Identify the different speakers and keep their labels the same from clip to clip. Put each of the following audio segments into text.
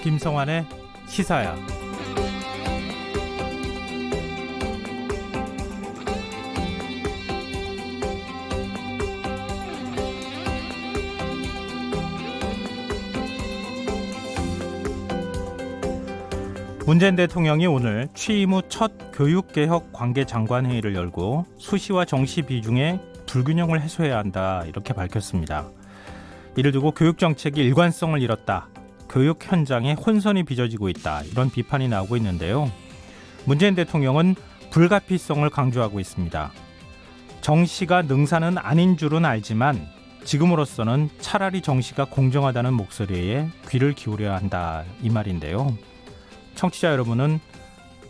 Speaker 1: 김성환의 시사야. 문재인 대통령이 오늘 취임 후 첫 교육개혁 관계장관회의를 열고 수시와 정시 비중의 불균형을 해소해야 한다 이렇게 밝혔습니다. 이를 두고 교육정책이 일관성을 잃었다. 교육 현장에 혼선이 빚어지고 있다. 이런 비판이 나오고 있는데요. 문재인 대통령은 불가피성을 강조하고 있습니다. 정시가 능사는 아닌 줄은 알지만 지금으로서는 차라리 정시가 공정하다는 목소리에 귀를 기울여야 한다. 이 말인데요. 청취자 여러분은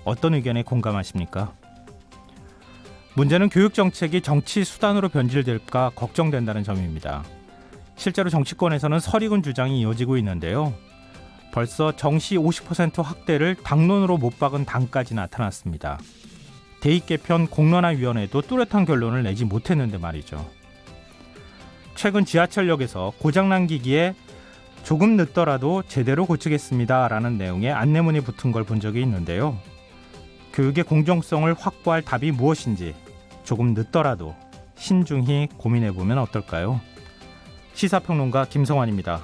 Speaker 1: 어떤 의견에 공감하십니까? 문제는 교육정책이 정치 수단으로 변질될까 걱정된다는 점입니다. 실제로 정치권에서는 설익은 주장이 이어지고 있는데요. 벌써 정시 50% 확대를 당론으로 못 박은 당까지 나타났습니다. 대입 개편 공론화위원회도 뚜렷한 결론을 내지 못했는데 말이죠. 최근 지하철역에서 고장난 기기에 조금 늦더라도 제대로 고치겠습니다 라는 내용의 안내문이 붙은 걸 본 적이 있는데요. 교육의 공정성을 확보할 답이 무엇인지 조금 늦더라도 신중히 고민해보면 어떨까요? 시사평론가 김성환입니다.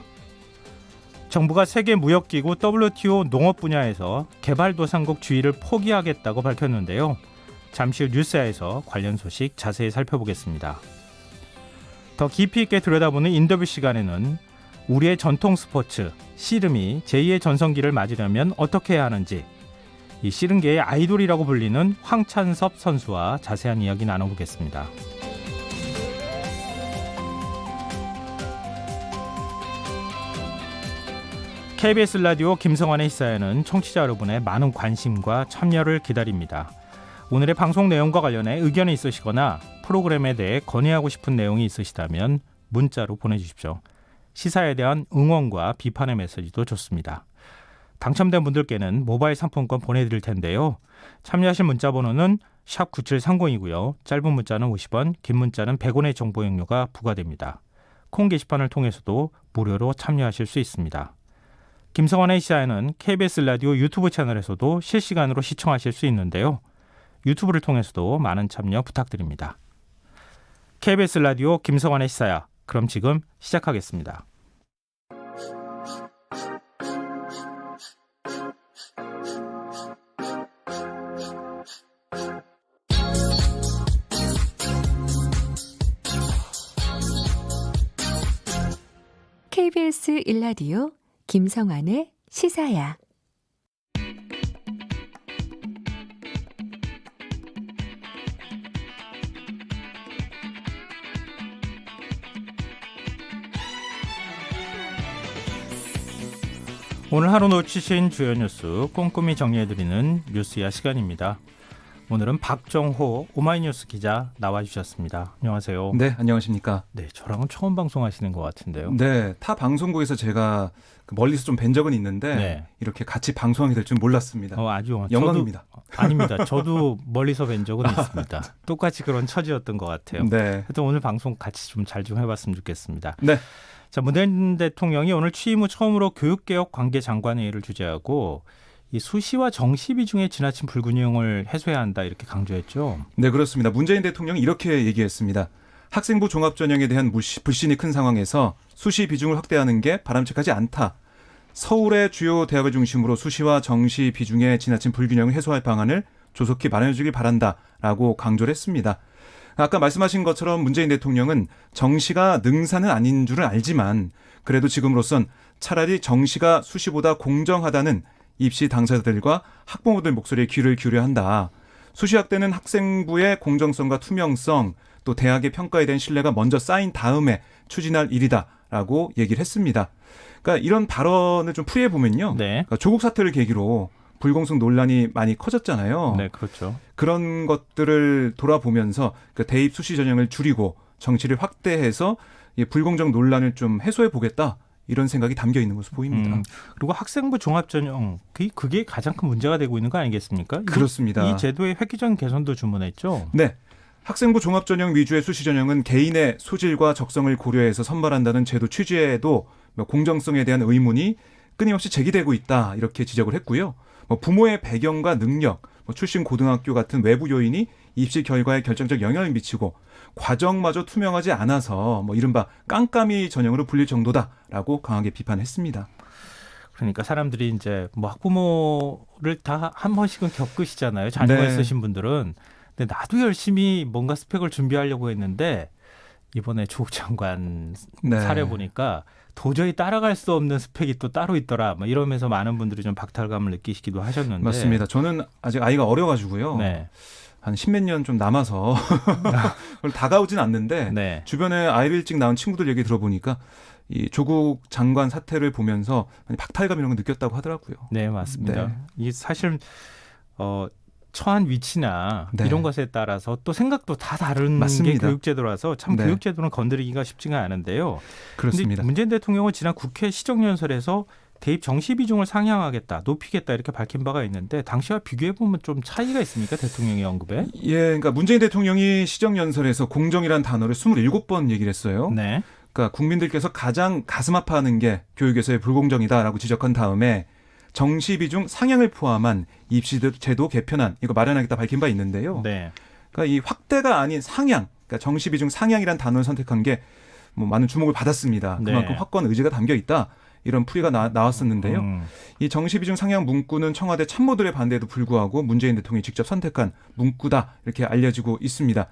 Speaker 1: 정부가 세계무역기구 WTO 농업 분야에서 개발도상국 주의를 포기하겠다고 밝혔는데요. 잠시 후 뉴스야에서 관련 소식 자세히 살펴보겠습니다. 더 깊이 있게 들여다보는 인터뷰 시간에는 우리의 전통 스포츠 씨름이 제2의 전성기를 맞으려면 어떻게 해야 하는지, 이 씨름계의 아이돌이라고 불리는 황찬섭 선수와 자세한 이야기 나눠보겠습니다. KBS 라디오 김성환의 시사에는 청취자 여러분의 많은 관심과 참여를 기다립니다. 오늘의 방송 내용과 관련해 의견이 있으시거나 프로그램에 대해 건의하고 싶은 내용이 있으시다면 문자로 보내주십시오. 시사에 대한 응원과 비판의 메시지도 좋습니다. 당첨된 분들께는 모바일 상품권 보내드릴 텐데요. 참여하실 문자 번호는 샵 9730이고요. 짧은 문자는 50원, 긴 문자는 100원의 정보 용료가 부과됩니다. 콩 게시판을 통해서도 무료로 참여하실 수 있습니다. 김성환의 시사에는 KBS 라디오 유튜브 채널에서도 실시간으로 시청하실 수 있는데요. 유튜브를 통해서도 많은 참여 부탁드립니다. KBS 라디오 김성환의 시사야. 그럼 지금 시작하겠습니다.
Speaker 2: KBS 1라디오 김성환의 시사야.
Speaker 1: 오늘 하루 놓치신 주요 뉴스 꼼꼼히 정리해드리는 뉴스야 시간입니다. 오늘은 박정호 오마이뉴스 기자 나와주셨습니다. 안녕하세요.
Speaker 3: 네, 안녕하십니까.
Speaker 1: 네, 저랑은 처음 방송하시는 것 같은데요.
Speaker 3: 네, 타 방송국에서 제가 멀리서 좀 뵌 적은 있는데
Speaker 1: 네.
Speaker 3: 이렇게 같이 방송하게 될 줄 몰랐습니다.
Speaker 1: 아주
Speaker 3: 영광입니다.
Speaker 1: 아닙니다. 저도 멀리서 뵌 적은 있습니다. 똑같이 그런 처지였던 것 같아요.
Speaker 3: 네.
Speaker 1: 하여튼 오늘 방송 같이 좀 잘 좀 해봤으면 좋겠습니다.
Speaker 3: 네.
Speaker 1: 자, 문재인 대통령이 오늘 취임 후 처음으로 교육개혁 관계장관회의를 주재하고 이 수시와 정시 비중의 지나친 불균형을 해소해야 한다 이렇게 강조했죠.
Speaker 3: 네, 그렇습니다. 문재인 대통령이 이렇게 얘기했습니다. 학생부 종합전형에 대한 불신이 큰 상황에서 수시 비중을 확대하는 게 바람직하지 않다. 서울의 주요 대학을 중심으로 수시와 정시 비중의 지나친 불균형을 해소할 방안을 조속히 마련해 주길 바란다라고 강조를 했습니다. 아까 말씀하신 것처럼 문재인 대통령은 정시가 능사는 아닌 줄은 알지만 그래도 지금으로선 차라리 정시가 수시보다 공정하다는 입시 당사자들과 학부모들 목소리에 귀를 기울여야 한다. 수시 확대는 학생부의 공정성과 투명성, 또 대학의 평가에 대한 신뢰가 먼저 쌓인 다음에 추진할 일이다라고 얘기를 했습니다. 그러니까 이런 발언을 좀 풀이해 보면요.
Speaker 1: 네.
Speaker 3: 그러니까 조국 사태를 계기로 불공정 논란이 많이 커졌잖아요.
Speaker 1: 네, 그렇죠.
Speaker 3: 그런 것들을 돌아보면서 그 대입 수시 전형을 줄이고 정시를 확대해서 이 불공정 논란을 좀 해소해 보겠다. 이런 생각이 담겨 있는 것으로 보입니다.
Speaker 1: 그리고 학생부 종합전형 그게 가장 큰 문제가 되고 있는 거 아니겠습니까?
Speaker 3: 그렇습니다.
Speaker 1: 이 제도의 획기적인 개선도 주문했죠.
Speaker 3: 네. 학생부 종합전형 위주의 수시 전형은 개인의 소질과 적성을 고려해서 선발한다는 제도 취지에도 공정성에 대한 의문이 끊임없이 제기되고 있다 이렇게 지적을 했고요. 뭐 부모의 배경과 능력, 뭐 출신 고등학교 같은 외부 요인이 입시 결과에 결정적 영향을 미치고 과정마저 투명하지 않아서 뭐 이른바 깜깜이 전형으로 불릴 정도다라고 강하게 비판했습니다.
Speaker 1: 그러니까 사람들이 이제 뭐 학부모를 다 한 번씩은 겪으시잖아요. 자녀가
Speaker 3: 네.
Speaker 1: 있으신 분들은. 근데 나도 열심히 뭔가 스펙을 준비하려고 했는데 이번에 조국 장관
Speaker 3: 네.
Speaker 1: 사례 보니까 도저히 따라갈 수 없는 스펙이 또 따로 있더라. 막 이러면서 많은 분들이 좀 박탈감을 느끼시기도 하셨는데.
Speaker 3: 맞습니다. 저는 아직 아이가 어려가지고요.
Speaker 1: 네.
Speaker 3: 한 십몇 년 좀 남아서 그걸 다가오진 않는데
Speaker 1: 네.
Speaker 3: 주변에 아이를 일찍 낳은 친구들 얘기 들어보니까 이 조국 장관 사태를 보면서 박탈감 이런 거 느꼈다고 하더라고요.
Speaker 1: 네, 맞습니다.
Speaker 3: 네.
Speaker 1: 이 사실 처한 위치나
Speaker 3: 네.
Speaker 1: 이런 것에 따라서 또 생각도 다 다른
Speaker 3: 맞습니다.
Speaker 1: 게 교육제도라서 참
Speaker 3: 네.
Speaker 1: 교육제도는 건드리기가 쉽지가 않은데요.
Speaker 3: 그렇습니다.
Speaker 1: 근데 문재인 대통령은 지난 국회 시정연설에서 대입 정시 비중을 상향하겠다, 높이겠다 이렇게 밝힌 바가 있는데 당시와 비교해 보면 좀 차이가 있습니까? 대통령의 언급에?
Speaker 3: 예, 그러니까 문재인 대통령이 시정연설에서 공정이라는 단어를 27번 얘기를 했어요.
Speaker 1: 네.
Speaker 3: 그러니까 국민들께서 가장 가슴 아파하는 게 교육에서의 불공정이다라고 지적한 다음에 정시 비중 상향을 포함한 입시 제도 개편안 이거 마련하겠다 밝힌 바 있는데요.
Speaker 1: 네.
Speaker 3: 그러니까 이 확대가 아닌 상향, 그러니까 정시 비중 상향이라는 단어를 선택한 게 뭐 많은 주목을 받았습니다.
Speaker 1: 네.
Speaker 3: 그만큼 확고한 의지가 담겨 있다. 이런 풀이가 나왔었는데요.
Speaker 1: 음.
Speaker 3: 이 정시 비중 상향 문구는 청와대 참모들의 반대에도 불구하고 문재인 대통령이 직접 선택한 문구다 이렇게 알려지고 있습니다.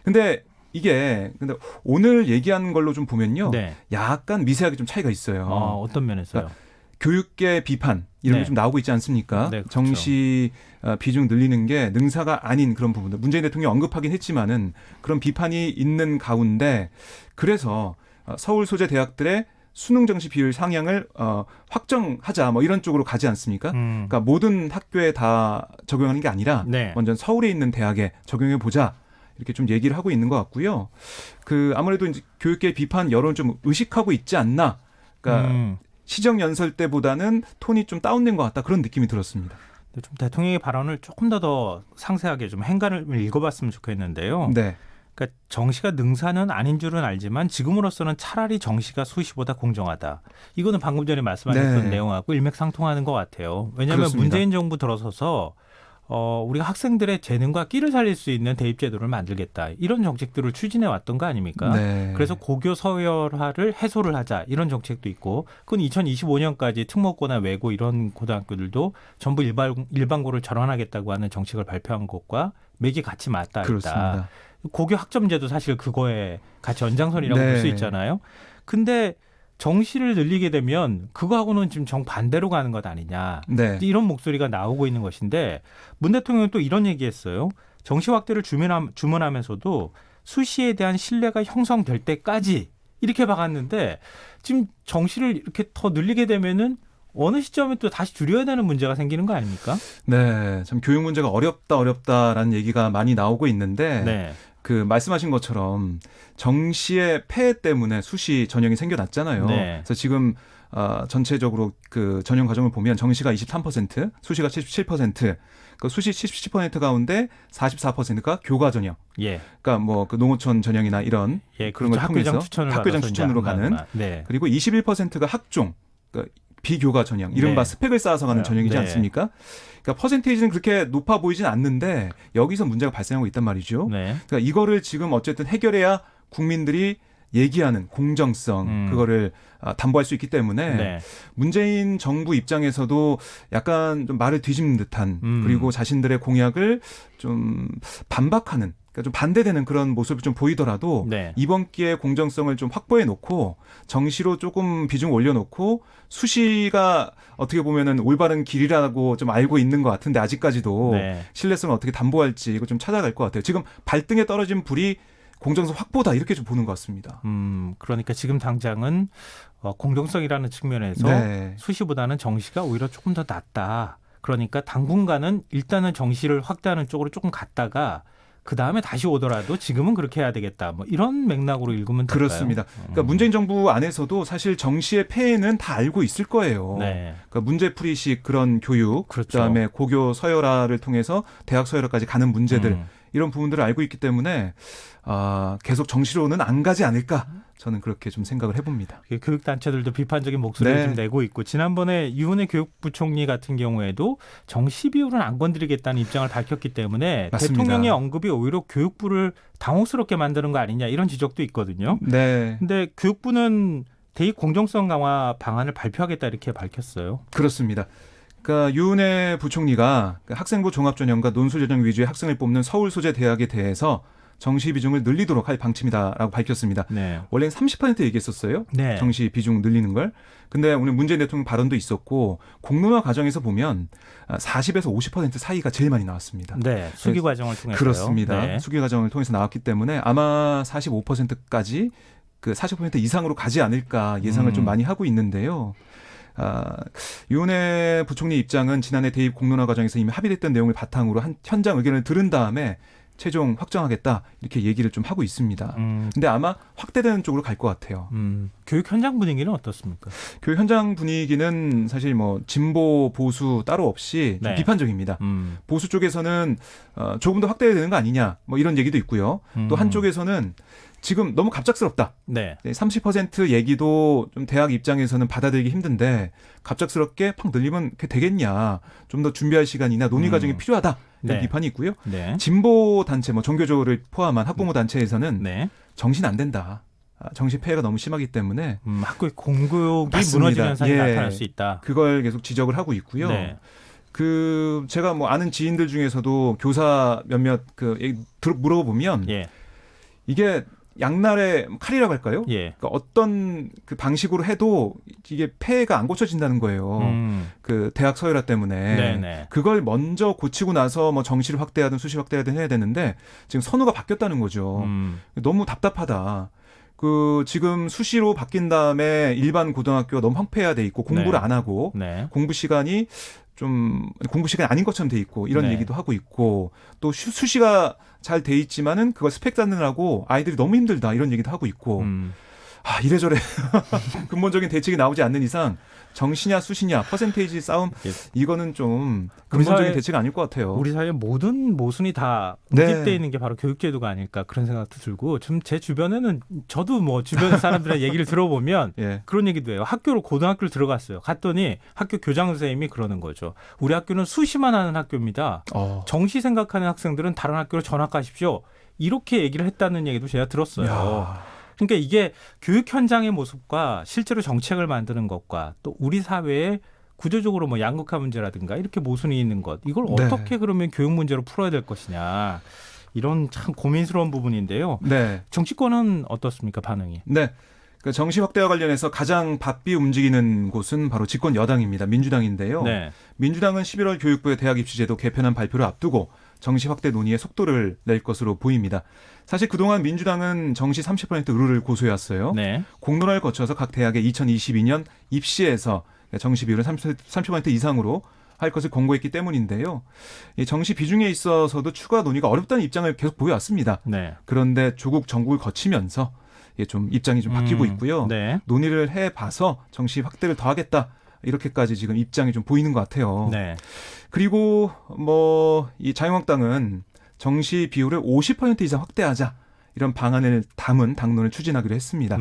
Speaker 3: 근데 근데 오늘 얘기한 걸로 좀 보면요.
Speaker 1: 네.
Speaker 3: 약간 미세하게 좀 차이가 있어요.
Speaker 1: 어떤 면에서요?
Speaker 3: 교육계 비판 이런
Speaker 1: 네.
Speaker 3: 게 좀 나오고 있지 않습니까?
Speaker 1: 네, 그렇죠.
Speaker 3: 정시 비중 늘리는 게 능사가 아닌 그런 부분들. 문재인 대통령이 언급하긴 했지만은 그런 비판이 있는 가운데 그래서 서울 소재 대학들의 수능 정시 비율 상향을 확정하자 뭐 이런 쪽으로 가지 않습니까? 그러니까 모든 학교에 다 적용하는 게 아니라
Speaker 1: 네.
Speaker 3: 먼저 서울에 있는 대학에 적용해 보자. 이렇게 좀 얘기를 하고 있는 것 같고요. 아무래도 이제 교육계 비판 여론 좀 의식하고 있지 않나. 그러니까 시정 연설 때보다는 톤이 좀 다운된 것 같다 그런 느낌이 들었습니다.
Speaker 1: 좀 대통령의 발언을 조금 더 상세하게 좀 행간을 읽어봤으면 좋겠는데요.
Speaker 3: 네,
Speaker 1: 그러니까 정시가 능사는 아닌 줄은 알지만 지금으로서는 차라리 정시가 수시보다 공정하다. 이거는 방금 전에 말씀하셨던
Speaker 3: 네.
Speaker 1: 내용하고 일맥상통하는 것 같아요. 왜냐하면
Speaker 3: 그렇습니다.
Speaker 1: 문재인 정부 들어서서 우리가 학생들의 재능과 끼를 살릴 수 있는 대입제도를 만들겠다. 이런 정책들을 추진해 왔던 거 아닙니까?
Speaker 3: 네.
Speaker 1: 그래서 고교 서열화를 해소를 하자. 이런 정책도 있고 그건 2025년까지 특목고나 외고 이런 고등학교들도 전부 일반고를 전환하겠다고 하는 정책을 발표한 것과 맥이 같이 맞닿아 있다.
Speaker 3: 그렇습니다.
Speaker 1: 고교 학점제도 사실 그거에 같이 연장선이라고
Speaker 3: 네.
Speaker 1: 볼 수 있잖아요. 근데 정시를 늘리게 되면 그거하고는 지금 정반대로 가는 것 아니냐.
Speaker 3: 네.
Speaker 1: 이런 목소리가 나오고 있는 것인데 문 대통령은 또 이런 얘기했어요. 정시 확대를 주문하면서도 수시에 대한 신뢰가 형성될 때까지 이렇게 박았는데 지금 정시를 이렇게 더 늘리게 되면은 어느 시점에 또 다시 줄여야 되는 문제가 생기는 거 아닙니까?
Speaker 3: 네, 참 교육 문제가 어렵다라는 얘기가 많이 나오고 있는데
Speaker 1: 네.
Speaker 3: 말씀하신 것처럼 정시의 폐해 때문에 수시 전형이 생겨났잖아요.
Speaker 1: 네.
Speaker 3: 그래서 지금 전체적으로 그 전형 과정을 보면 정시가 23%, 수시가 77%, 그 수시 77% 가운데 44%가 교과 전형.
Speaker 1: 예.
Speaker 3: 그러니까 뭐 그 농어촌 전형이나 이런
Speaker 1: 예,
Speaker 3: 그런 걸
Speaker 1: 학교장
Speaker 3: 통해서
Speaker 1: 추천을
Speaker 3: 학교장
Speaker 1: 받아서 이제
Speaker 3: 추천으로 가는.
Speaker 1: 한다거나. 네.
Speaker 3: 그리고 21%가 학종, 그러니까 비교과 전형, 이른바
Speaker 1: 네.
Speaker 3: 스펙을 쌓아서 가는 전형이지
Speaker 1: 네.
Speaker 3: 않습니까? 그러니까 퍼센테이지는 그렇게 높아 보이진 않는데 여기서 문제가 발생하고 있단 말이죠.
Speaker 1: 네.
Speaker 3: 그러니까 이거를 지금 어쨌든 해결해야 국민들이 얘기하는 공정성 그거를 담보할 수 있기 때문에
Speaker 1: 네.
Speaker 3: 문재인 정부 입장에서도 약간 좀 말을 뒤집는 듯한 그리고 자신들의 공약을 좀 반박하는 그러니까 좀 반대되는 그런 모습을 좀 보이더라도
Speaker 1: 네.
Speaker 3: 이번 기회에 공정성을 좀 확보해 놓고 정시로 조금 비중 올려놓고 수시가 어떻게 보면은 올바른 길이라고 좀 알고 있는 것 같은데 아직까지도
Speaker 1: 네.
Speaker 3: 신뢰성을 어떻게 담보할지 이거 좀 찾아갈 것 같아요. 지금 발등에 떨어진 불이 공정성 확보다 이렇게 좀 보는 것 같습니다.
Speaker 1: 그러니까 지금 당장은 공정성이라는 측면에서
Speaker 3: 네.
Speaker 1: 수시보다는 정시가 오히려 조금 더 낫다. 그러니까 당분간은 일단은 정시를 확대하는 쪽으로 조금 갔다가 그 다음에 다시 오더라도 지금은 그렇게 해야 되겠다. 뭐 이런 맥락으로 읽으면 될까요?
Speaker 3: 그렇습니다. 그러니까 문재인 정부 안에서도 사실 정시의 폐해는 다 알고 있을 거예요.
Speaker 1: 네.
Speaker 3: 그러니까 문제풀이식 그런 교육,
Speaker 1: 그렇죠.
Speaker 3: 그다음에 고교 서열화를 통해서 대학 서열화까지 가는 문제들 이런 부분들을 알고 있기 때문에 계속 정시로는 안 가지 않을까 저는 그렇게 좀 생각을 해봅니다.
Speaker 1: 교육단체들도 비판적인 목소리를
Speaker 3: 네.
Speaker 1: 좀 내고 있고 지난번에 유은혜 교육부총리 같은 경우에도 정시 비율은 안 건드리겠다는 입장을 밝혔기 때문에
Speaker 3: 맞습니다.
Speaker 1: 대통령의 언급이 오히려 교육부를 당혹스럽게 만드는 거 아니냐 이런 지적도 있거든요.
Speaker 3: 네,
Speaker 1: 근데 교육부는 대입 공정성 강화 방안을 발표하겠다 이렇게 밝혔어요.
Speaker 3: 그렇습니다. 그러니까 유은혜 부총리가 학생부 종합전형과 논술전형 위주의 학생을 뽑는 서울 소재 대학에 대해서 정시 비중을 늘리도록 할 방침이다라고 밝혔습니다.
Speaker 1: 네.
Speaker 3: 원래는 30% 얘기했었어요.
Speaker 1: 네.
Speaker 3: 정시 비중 늘리는 걸. 근데 오늘 문재인 대통령 발언도 있었고 공론화 과정에서 보면 40에서 50% 사이가 제일 많이 나왔습니다.
Speaker 1: 네. 수기 과정을 통해서요.
Speaker 3: 그렇습니다.
Speaker 1: 네.
Speaker 3: 수기 과정을 통해서 나왔기 때문에 아마 45%까지 그 40% 이상으로 가지 않을까 예상을 좀 많이 하고 있는데요. 유은혜 부총리 입장은 지난해 대입 공론화 과정에서 이미 합의됐던 내용을 바탕으로 현장 의견을 들은 다음에 최종 확정하겠다 이렇게 얘기를 좀 하고 있습니다. 근데 아마 확대되는 쪽으로 갈 것 같아요.
Speaker 1: 교육 현장 분위기는 어떻습니까?
Speaker 3: 교육 현장 분위기는 사실 뭐 진보 보수 따로 없이 좀
Speaker 1: 네.
Speaker 3: 비판적입니다. 보수 쪽에서는 조금 더 확대해야 되는 거 아니냐 뭐 이런 얘기도 있고요. 또 한쪽에서는 지금 너무 갑작스럽다.
Speaker 1: 네.
Speaker 3: 30% 얘기도 좀 대학 입장에서는 받아들이기 힘든데 갑작스럽게 팍 늘리면 그게 되겠냐. 좀 더 준비할 시간이나 논의 과정이 필요하다. 이런
Speaker 1: 네.
Speaker 3: 비판이 있고요.
Speaker 1: 네.
Speaker 3: 진보 단체, 뭐 종교조를 포함한 학부모 단체에서는
Speaker 1: 네.
Speaker 3: 정시는 안 된다. 정시 폐해가 너무 심하기 때문에
Speaker 1: 학교의 공교육이
Speaker 3: 맞습니다.
Speaker 1: 무너지는 현상이
Speaker 3: 예.
Speaker 1: 나타날 수 있다.
Speaker 3: 그걸 계속 지적을 하고 있고요.
Speaker 1: 네.
Speaker 3: 제가 뭐 아는 지인들 중에서도 교사 몇몇 물어보면
Speaker 1: 예.
Speaker 3: 이게 양날의 칼이라고 할까요?
Speaker 1: 예.
Speaker 3: 그러니까 어떤 그 방식으로 해도 이게 폐해가 안 고쳐진다는 거예요. 그 대학 서열화 때문에.
Speaker 1: 네네.
Speaker 3: 그걸 먼저 고치고 나서 뭐 정시를 확대하든 수시 확대하든 해야 되는데 지금 선호가 바뀌었다는 거죠. 너무 답답하다. 지금 수시로 바뀐 다음에 일반 고등학교가 너무 황폐해야 돼 있고 공부를
Speaker 1: 네.
Speaker 3: 안 하고
Speaker 1: 네.
Speaker 3: 공부 시간이 아닌 것처럼 돼 있고 이런
Speaker 1: 네.
Speaker 3: 얘기도 하고 있고 또 수시가 잘 돼 있지만은 그걸 스펙 쌓느라고 아이들이 너무 힘들다 이런 얘기도 하고 있고 이래저래 근본적인 대책이 나오지 않는 이상 정시냐 수시냐 퍼센테이지 싸움 이거는 좀 근본적인 대책이 아닐 것 같아요.
Speaker 1: 우리 사회 모든 모순이 다
Speaker 3: 네.
Speaker 1: 응집되어 있는 게 바로 교육제도가 아닐까 그런 생각도 들고 좀 제 주변에는 저도 뭐 주변 사람들의 얘기를 들어보면
Speaker 3: 예.
Speaker 1: 그런 얘기도 해요. 고등학교를 들어갔어요. 갔더니 학교 교장 선생님이 그러는 거죠. 우리 학교는 수시만 하는 학교입니다. 정시 생각하는 학생들은 다른 학교로 전학 가십시오. 이렇게 얘기를 했다는 얘기도 제가 들었어요.
Speaker 3: 야.
Speaker 1: 그러니까 이게 교육 현장의 모습과 실제로 정책을 만드는 것과 또 우리 사회의 구조적으로 뭐 양극화 문제라든가 이렇게 모순이 있는 것 이걸
Speaker 3: 네.
Speaker 1: 어떻게 그러면 교육 문제로 풀어야 될 것이냐 이런 참 고민스러운 부분인데요.
Speaker 3: 네.
Speaker 1: 정치권은 어떻습니까 반응이?
Speaker 3: 네. 그 정시 확대와 관련해서 가장 바삐 움직이는 곳은 바로 집권 여당입니다. 민주당인데요.
Speaker 1: 네.
Speaker 3: 민주당은 11월 교육부의 대학 입시제도 개편안 발표를 앞두고 정시 확대 논의에 속도를 낼 것으로 보입니다. 사실 그동안 민주당은 정시 30% 의료를 고수해왔어요.
Speaker 1: 네.
Speaker 3: 공론화를 거쳐서 각 대학의 2022년 입시에서 정시 비율을 30% 이상으로 할 것을 권고했기 때문인데요. 이 정시 비중에 있어서도 추가 논의가 어렵다는 입장을 계속 보여왔습니다.
Speaker 1: 네.
Speaker 3: 그런데 조국 정국을 거치면서 좀 입장이 좀 바뀌고 있고요.
Speaker 1: 네.
Speaker 3: 논의를 해봐서 정시 확대를 더 하겠다. 이렇게까지 지금 입장이 좀 보이는 것 같아요.
Speaker 1: 네.
Speaker 3: 그리고 이 자유한국당은 정시 비율을 50% 이상 확대하자 이런 방안을 담은 당론을 추진하기로 했습니다.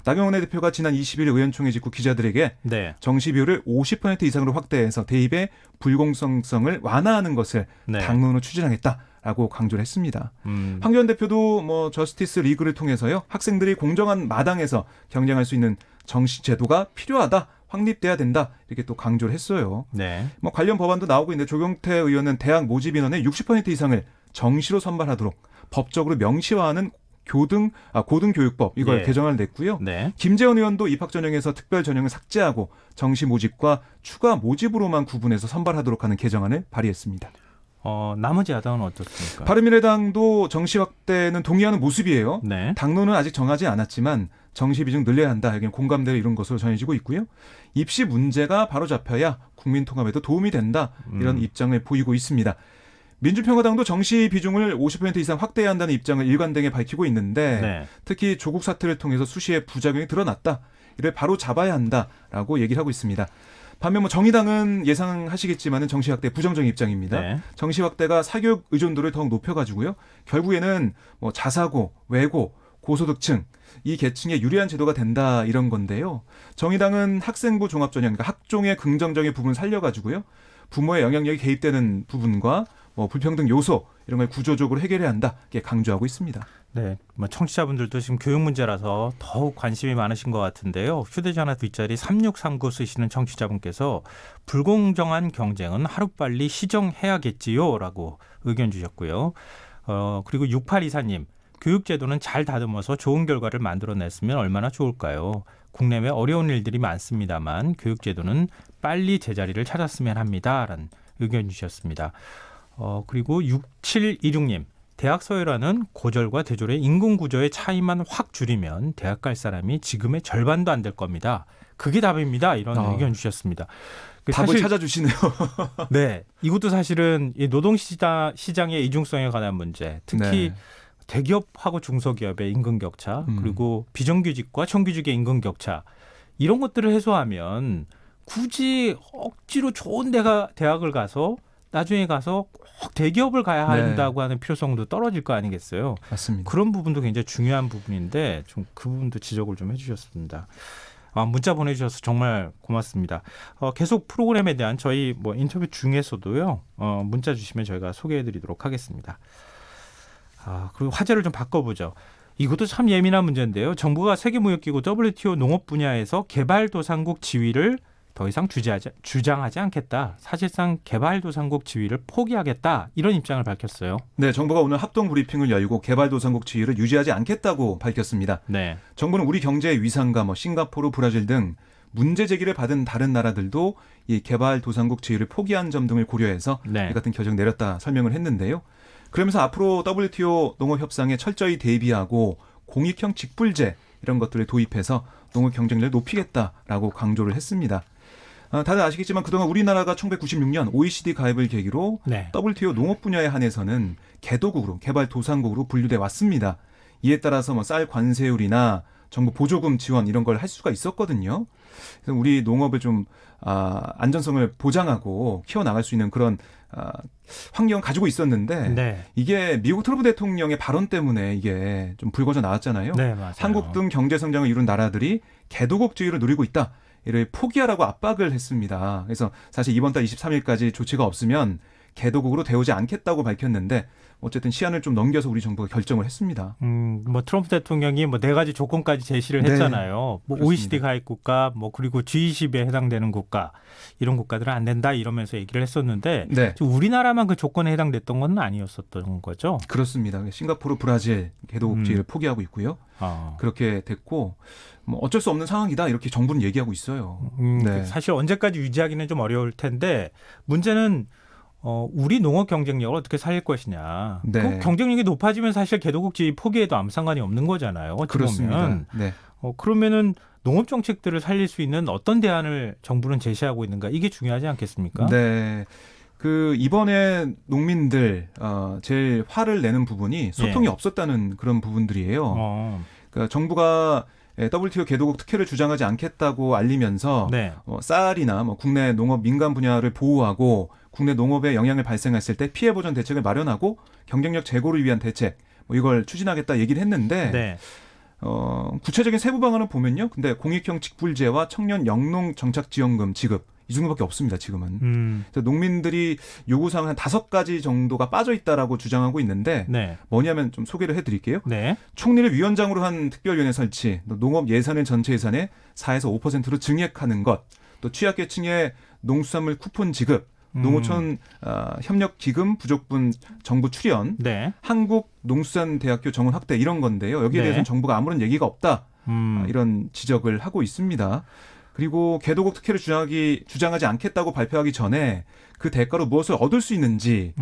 Speaker 3: 나경원 원내대표가 지난 20일 의원총회 직후 기자들에게
Speaker 1: 네.
Speaker 3: 정시 비율을 50% 이상으로 확대해서 대입의 불공정성을 완화하는 것을
Speaker 1: 네.
Speaker 3: 당론으로 추진하겠다라고 강조를 했습니다. 황교안 대표도 저스티스 리그를 통해서요 학생들이 공정한 마당에서 경쟁할 수 있는 정시 제도가 필요하다. 확립돼야 된다 이렇게 또 강조를 했어요.
Speaker 1: 네.
Speaker 3: 관련 법안도 나오고 있는데 조경태 의원은 대학 모집 인원의 60% 이상을 정시로 선발하도록 법적으로 명시화하는 고등교육법 이걸
Speaker 1: 예.
Speaker 3: 개정안을 냈고요.
Speaker 1: 네.
Speaker 3: 김재원 의원도 입학 전형에서 특별 전형을 삭제하고 정시 모집과 추가 모집으로만 구분해서 선발하도록 하는 개정안을 발의했습니다.
Speaker 1: 나머지 야당은 어떻습니까?
Speaker 3: 바른미래당도 정시 확대는 동의하는 모습이에요.
Speaker 1: 네.
Speaker 3: 당론은 아직 정하지 않았지만 정시 비중 늘려야 한다. 여기는 공감대를 이룬 것으로 전해지고 있고요. 입시 문제가 바로 잡혀야 국민 통합에도 도움이 된다. 이런 입장을 보이고 있습니다. 민주평화당도 정시 비중을 50% 이상 확대해야 한다는 입장을 일관되게 밝히고 있는데
Speaker 1: 네.
Speaker 3: 특히 조국 사태를 통해서 수시에 부작용이 드러났다. 이를 바로 잡아야 한다라고 얘기를 하고 있습니다. 반면 뭐 정의당은 예상하시겠지만은 정시 확대 부정적인 입장입니다.
Speaker 1: 네.
Speaker 3: 정시 확대가 사교육 의존도를 더욱 높여가지고요. 결국에는 뭐 자사고, 외고, 고소득층 이 계층에 유리한 제도가 된다 이런 건데요. 정의당은 학생부 종합전형, 그러니까 학종의 긍정적인 부분 살려가지고요. 부모의 영향력이 개입되는 부분과 뭐 불평등 요소 이런 걸 구조적으로 해결해야 한다 이렇게 강조하고 있습니다.
Speaker 1: 네, 뭐 청취자분들도 지금 교육 문제라서 더욱 관심이 많으신 것 같은데요. 휴대전화 뒷자리 3639 쓰시는 청취자분께서 불공정한 경쟁은 하루빨리 시정해야겠지요 라고 의견 주셨고요. 그리고 6824님, 교육제도는 잘 다듬어서 좋은 결과를 만들어냈으면 얼마나 좋을까요? 국내외 어려운 일들이 많습니다만 교육제도는 빨리 제자리를 찾았으면 합니다. 라는 의견 주셨습니다. 그리고 6726님, 대학 서열화는 고졸과 대졸의 임금 구조의 차이만 확 줄이면 대학 갈 사람이 지금의 절반도 안 될 겁니다. 그게 답입니다. 이런 의견 주셨습니다.
Speaker 3: 답을 찾아주시네요.
Speaker 1: 네, 이것도 사실은 이 노동시장의 이중성에 관한 문제, 특히
Speaker 3: 네.
Speaker 1: 대기업하고 중소기업의 임금 격차, 그리고 비정규직과 정규직의 임금 격차 이런 것들을 해소하면 굳이 억지로 좋은 대학을 가서 나중에 가서 꼭 대기업을 가야 한다고 하는 필요성도 떨어질 거 아니겠어요.
Speaker 3: 맞습니다.
Speaker 1: 그런 부분도 굉장히 중요한 부분인데 좀 그 부분도 지적을 좀 해주셨습니다. 문자 보내주셔서 정말 고맙습니다. 계속 프로그램에 대한 저희 뭐 인터뷰 중에서도요. 문자 주시면 저희가 소개해드리도록 하겠습니다. 그리고 화제를 좀 바꿔보죠. 이것도 참 예민한 문제인데요. 정부가 세계무역기구 WTO 농업 분야에서 개발도상국 지위를 더 이상 주장하지 않겠다. 사실상 개발도상국 지위를 포기하겠다. 이런 입장을 밝혔어요.
Speaker 3: 네, 정부가 오늘 합동 브리핑을 열고 개발도상국 지위를 유지하지 않겠다고 밝혔습니다.
Speaker 1: 네.
Speaker 3: 정부는 우리 경제의 위상과 뭐 싱가포르, 브라질 등 문제 제기를 받은 다른 나라들도 이 개발도상국 지위를 포기한 점 등을 고려해서
Speaker 1: 네.
Speaker 3: 이 같은 결정 내렸다 설명을 했는데요. 그러면서 앞으로 WTO 농업협상에 철저히 대비하고 공익형 직불제 이런 것들을 도입해서 농업 경쟁력을 높이겠다라고 강조를 했습니다. 다들 아시겠지만 그동안 우리나라가 1996년 OECD 가입을 계기로
Speaker 1: 네.
Speaker 3: WTO 농업 분야에 한해서는 개도국으로 개발도상국으로 분류돼 왔습니다. 이에 따라서 뭐 쌀 관세율이나 정부 보조금 지원 이런 걸 할 수가 있었거든요. 그래서 우리 농업을 좀 안전성을 보장하고 키워나갈 수 있는 그런 환경을 가지고 있었는데
Speaker 1: 네.
Speaker 3: 이게 미국 트럼프 대통령의 발언 때문에 이게 좀 불거져 나왔잖아요.
Speaker 1: 네, 맞아요.
Speaker 3: 한국 등 경제 성장을 이룬 나라들이 개도국 지위를 누리고 있다. 이를 포기하라고 압박을 했습니다. 그래서 사실 이번 달 23일까지 조치가 없으면 개도국으로 되오지 않겠다고 밝혔는데 어쨌든 시한을 좀 넘겨서 우리 정부가 결정을 했습니다.
Speaker 1: 뭐 트럼프 대통령이 뭐 네 가지 조건까지 제시를
Speaker 3: 네,
Speaker 1: 했잖아요. 뭐
Speaker 3: 그렇습니다.
Speaker 1: OECD 가입 국가, 뭐 그리고 G20에 해당되는 국가 이런 국가들은 안 된다 이러면서 얘기를 했었는데
Speaker 3: 네.
Speaker 1: 우리나라만 그 조건에 해당됐던 건 아니었었던 거죠.
Speaker 3: 그렇습니다. 싱가포르, 브라질 개도국 지위를 포기하고 있고요. 그렇게 됐고 뭐 어쩔 수 없는 상황이다 이렇게 정부는 얘기하고 있어요. 네.
Speaker 1: 사실 언제까지 유지하기는 좀 어려울 텐데 문제는 우리 농업 경쟁력을 어떻게 살릴 것이냐.
Speaker 3: 네.
Speaker 1: 그 경쟁력이 높아지면 사실 개도국 지위 포기해도 아무 상관이 없는 거잖아요. 어찌
Speaker 3: 그렇습니다.
Speaker 1: 보면.
Speaker 3: 네.
Speaker 1: 그러면은 농업 정책들을 살릴 수 있는 어떤 대안을 정부는 제시하고 있는가 이게 중요하지 않겠습니까?
Speaker 3: 네. 이번에 농민들 제일 화를 내는 부분이 소통이 없었다는 그런 부분들이에요. 그러니까 정부가 WTO 개도국 특혜를 주장하지 않겠다고 알리면서
Speaker 1: 네.
Speaker 3: 쌀이나 뭐 국내 농업 민간 분야를 보호하고 국내 농업에 영향을 발생했을 때 피해 보전 대책을 마련하고 경쟁력 제고를 위한 대책 뭐 이걸 추진하겠다 얘기를 했는데
Speaker 1: 네.
Speaker 3: 구체적인 세부 방안을 보면요. 근데 공익형 직불제와 청년 영농 정착 지원금 지급 이 정도밖에 없습니다. 지금은. 그래서 농민들이 요구사항 한 5가지 정도가 빠져 있다라고 주장하고 있는데
Speaker 1: 네.
Speaker 3: 뭐냐면 좀 소개를 해드릴게요.
Speaker 1: 네.
Speaker 3: 총리를 위원장으로 한 특별위원회 설치, 또 농업 예산을 전체 예산의 4에서 5%로 증액하는 것, 또 취약계층의 농수산물 쿠폰 지급, 농어촌 협력기금 부족분 정부 출연,
Speaker 1: 네.
Speaker 3: 한국농수산대학교 정원 확대 이런 건데요. 여기에
Speaker 1: 네.
Speaker 3: 대해서는 정부가 아무런 얘기가 없다. 이런 지적을 하고 있습니다. 그리고 개도국 특혜를 주장하지 않겠다고 발표하기 전에 그 대가로 무엇을 얻을 수 있는지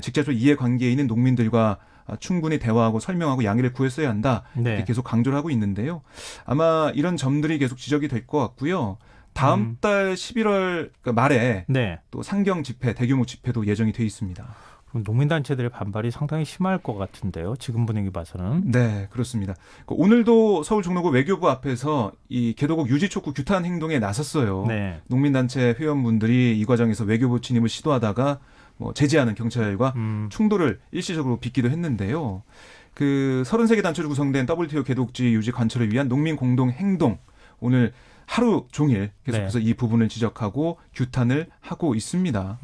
Speaker 3: 직접적 이해관계에 있는 농민들과 충분히 대화하고 설명하고 양해를 구했어야 한다.
Speaker 1: 네.
Speaker 3: 이렇게 계속 강조를 하고 있는데요. 아마 이런 점들이 계속 지적이 될 것 같고요. 다음 달 11월 말에
Speaker 1: 네.
Speaker 3: 또 상경 집회, 대규모 집회도 예정이 돼 있습니다.
Speaker 1: 농민단체들의 반발이 상당히 심할 것 같은데요. 지금 분위기 봐서는.
Speaker 3: 네, 그렇습니다. 오늘도 서울 종로구 외교부 앞에서 이 개도국 유지 촉구 규탄 행동에 나섰어요.
Speaker 1: 네.
Speaker 3: 농민단체 회원분들이 이 과정에서 외교부 침입을 시도하다가 뭐 제지하는 경찰과 충돌을 일시적으로 빚기도 했는데요. 그 33개 단체로 구성된 WTO 개독지 유지 관철을 위한 농민 공동 행동 오늘 하루 종일 계속해서 이 부분을 지적하고 규탄을 하고 있습니다.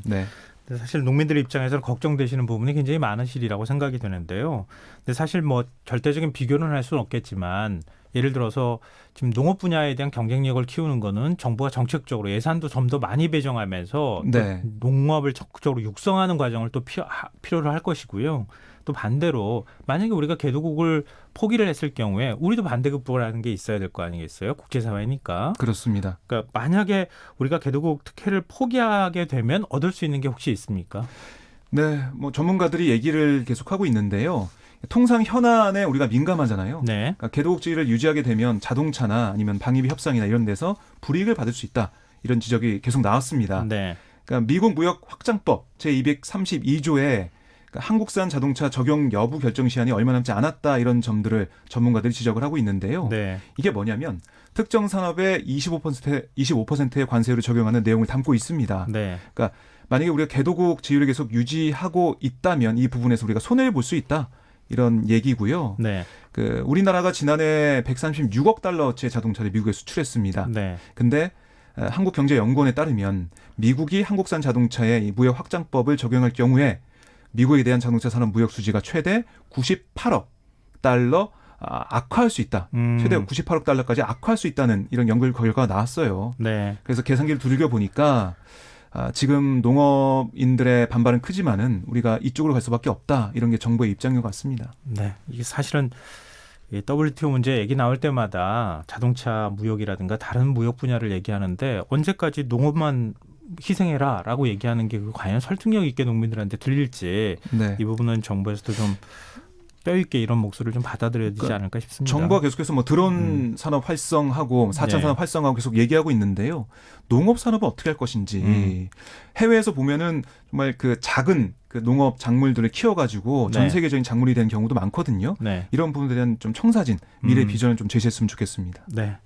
Speaker 3: 네.
Speaker 1: 사실 농민들 입장에서는 걱정되시는 부분이 굉장히 많으시리라고 생각이 되는데요. 근데 사실 뭐 절대적인 비교는 할 수는 없겠지만 예를 들어서 지금 농업 분야에 대한 경쟁력을 키우는 거는 정부가 정책적으로 예산도 좀 더 많이 배정하면서
Speaker 3: 네.
Speaker 1: 또 농업을 적극적으로 육성하는 과정을 또 필요로 할 것이고요. 또 반대로 만약에 우리가 개도국을 포기를 했을 경우에 우리도 반대급부라는 게 있어야 될 거 아니겠어요? 국제사회니까.
Speaker 3: 그렇습니다.
Speaker 1: 그러니까 만약에 우리가 개도국 특혜를 포기하게 되면 얻을 수 있는 게 혹시 있습니까?
Speaker 3: 네, 뭐 전문가들이 얘기를 계속하고 있는데요. 통상 현안에 우리가 민감하잖아요.
Speaker 1: 네.
Speaker 3: 그러니까 개도국지를 유지하게 되면 자동차나 아니면 방위비 협상이나 이런 데서 불이익을 받을 수 있다. 이런 지적이 계속 나왔습니다.
Speaker 1: 네.
Speaker 3: 그러니까 미국 무역 확장법 제232조에 한국산 자동차 적용 여부 결정 시한이 얼마 남지 않았다 이런 점들을 전문가들이 지적을 하고 있는데요.
Speaker 1: 네.
Speaker 3: 이게 뭐냐면 특정 산업에 25%의 관세율을 적용하는 내용을 담고 있습니다.
Speaker 1: 네.
Speaker 3: 그러니까 만약에 우리가 개도국 지위를 계속 유지하고 있다면 이 부분에서 우리가 손해를 볼 수 있다. 이런 얘기고요.
Speaker 1: 네.
Speaker 3: 그 우리나라가 지난해 136억 달러어치의 자동차를 미국에 수출했습니다.
Speaker 1: 네.
Speaker 3: 근데 한국경제연구원에 따르면 미국이 한국산 자동차에 이 무역 확장법을 적용할 경우에 미국에 대한 자동차 산업 무역 수지가 최대 98억 달러 악화할 수 있다. 최대 98억 달러까지 악화할 수 있다는 이런 연구 결과가 나왔어요.
Speaker 1: 네.
Speaker 3: 그래서 계산기를 두들겨 보니까 지금 농업인들의 반발은 크지만은 우리가 이쪽으로 갈 수밖에 없다. 이런 게 정부의 입장인 것 같습니다.
Speaker 1: 네. 이게 사실은 WTO 문제 얘기 나올 때마다 자동차 무역이라든가 다른 무역 분야를 얘기하는데 언제까지 농업만 희생해라라고 얘기하는 게 과연 설득력 있게 농민들한테 들릴지
Speaker 3: 네.
Speaker 1: 이 부분은 정부에서도 좀 뼈 있게 이런 목소리를 좀 받아들여야 되지 않을까 싶습니다.
Speaker 3: 정부가 계속해서 뭐 드론 산업 활성하고 4차
Speaker 1: 네.
Speaker 3: 산업 활성하고 계속 얘기하고 있는데요. 농업 산업은 어떻게 할 것인지 해외에서 보면은 정말 그 작은 그 농업 작물들을 키워가지고 전
Speaker 1: 네.
Speaker 3: 세계적인 작물이 되는 경우도 많거든요.
Speaker 1: 네.
Speaker 3: 이런 부분들에 대한 좀 청사진 미래 비전을 좀 제시했으면 좋겠습니다.
Speaker 1: 네.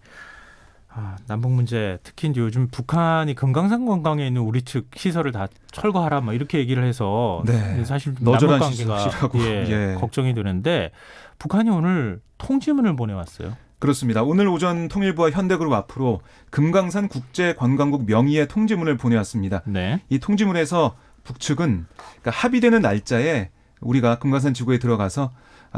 Speaker 1: 남북 문제 특히 이제 요즘 북한이 금강산 관광에 있는 우리 측 시설을 다 철거하라 뭐 이렇게 얘기를 해서
Speaker 3: 네.
Speaker 1: 사실
Speaker 3: 너절한
Speaker 1: 남북 관계가
Speaker 3: 시설이라고. 예.
Speaker 1: 걱정이 되는데 북한이 오늘 통지문을 보내왔어요.
Speaker 3: 그렇습니다. 오늘 오전 통일부와 현대그룹 앞으로 금강산 국제관광국 명의의 통지문을 보내왔습니다.
Speaker 1: 네.
Speaker 3: 이 통지문에서 북측은 그러니까 합의되는 날짜에 우리가 금강산 지구에 들어가서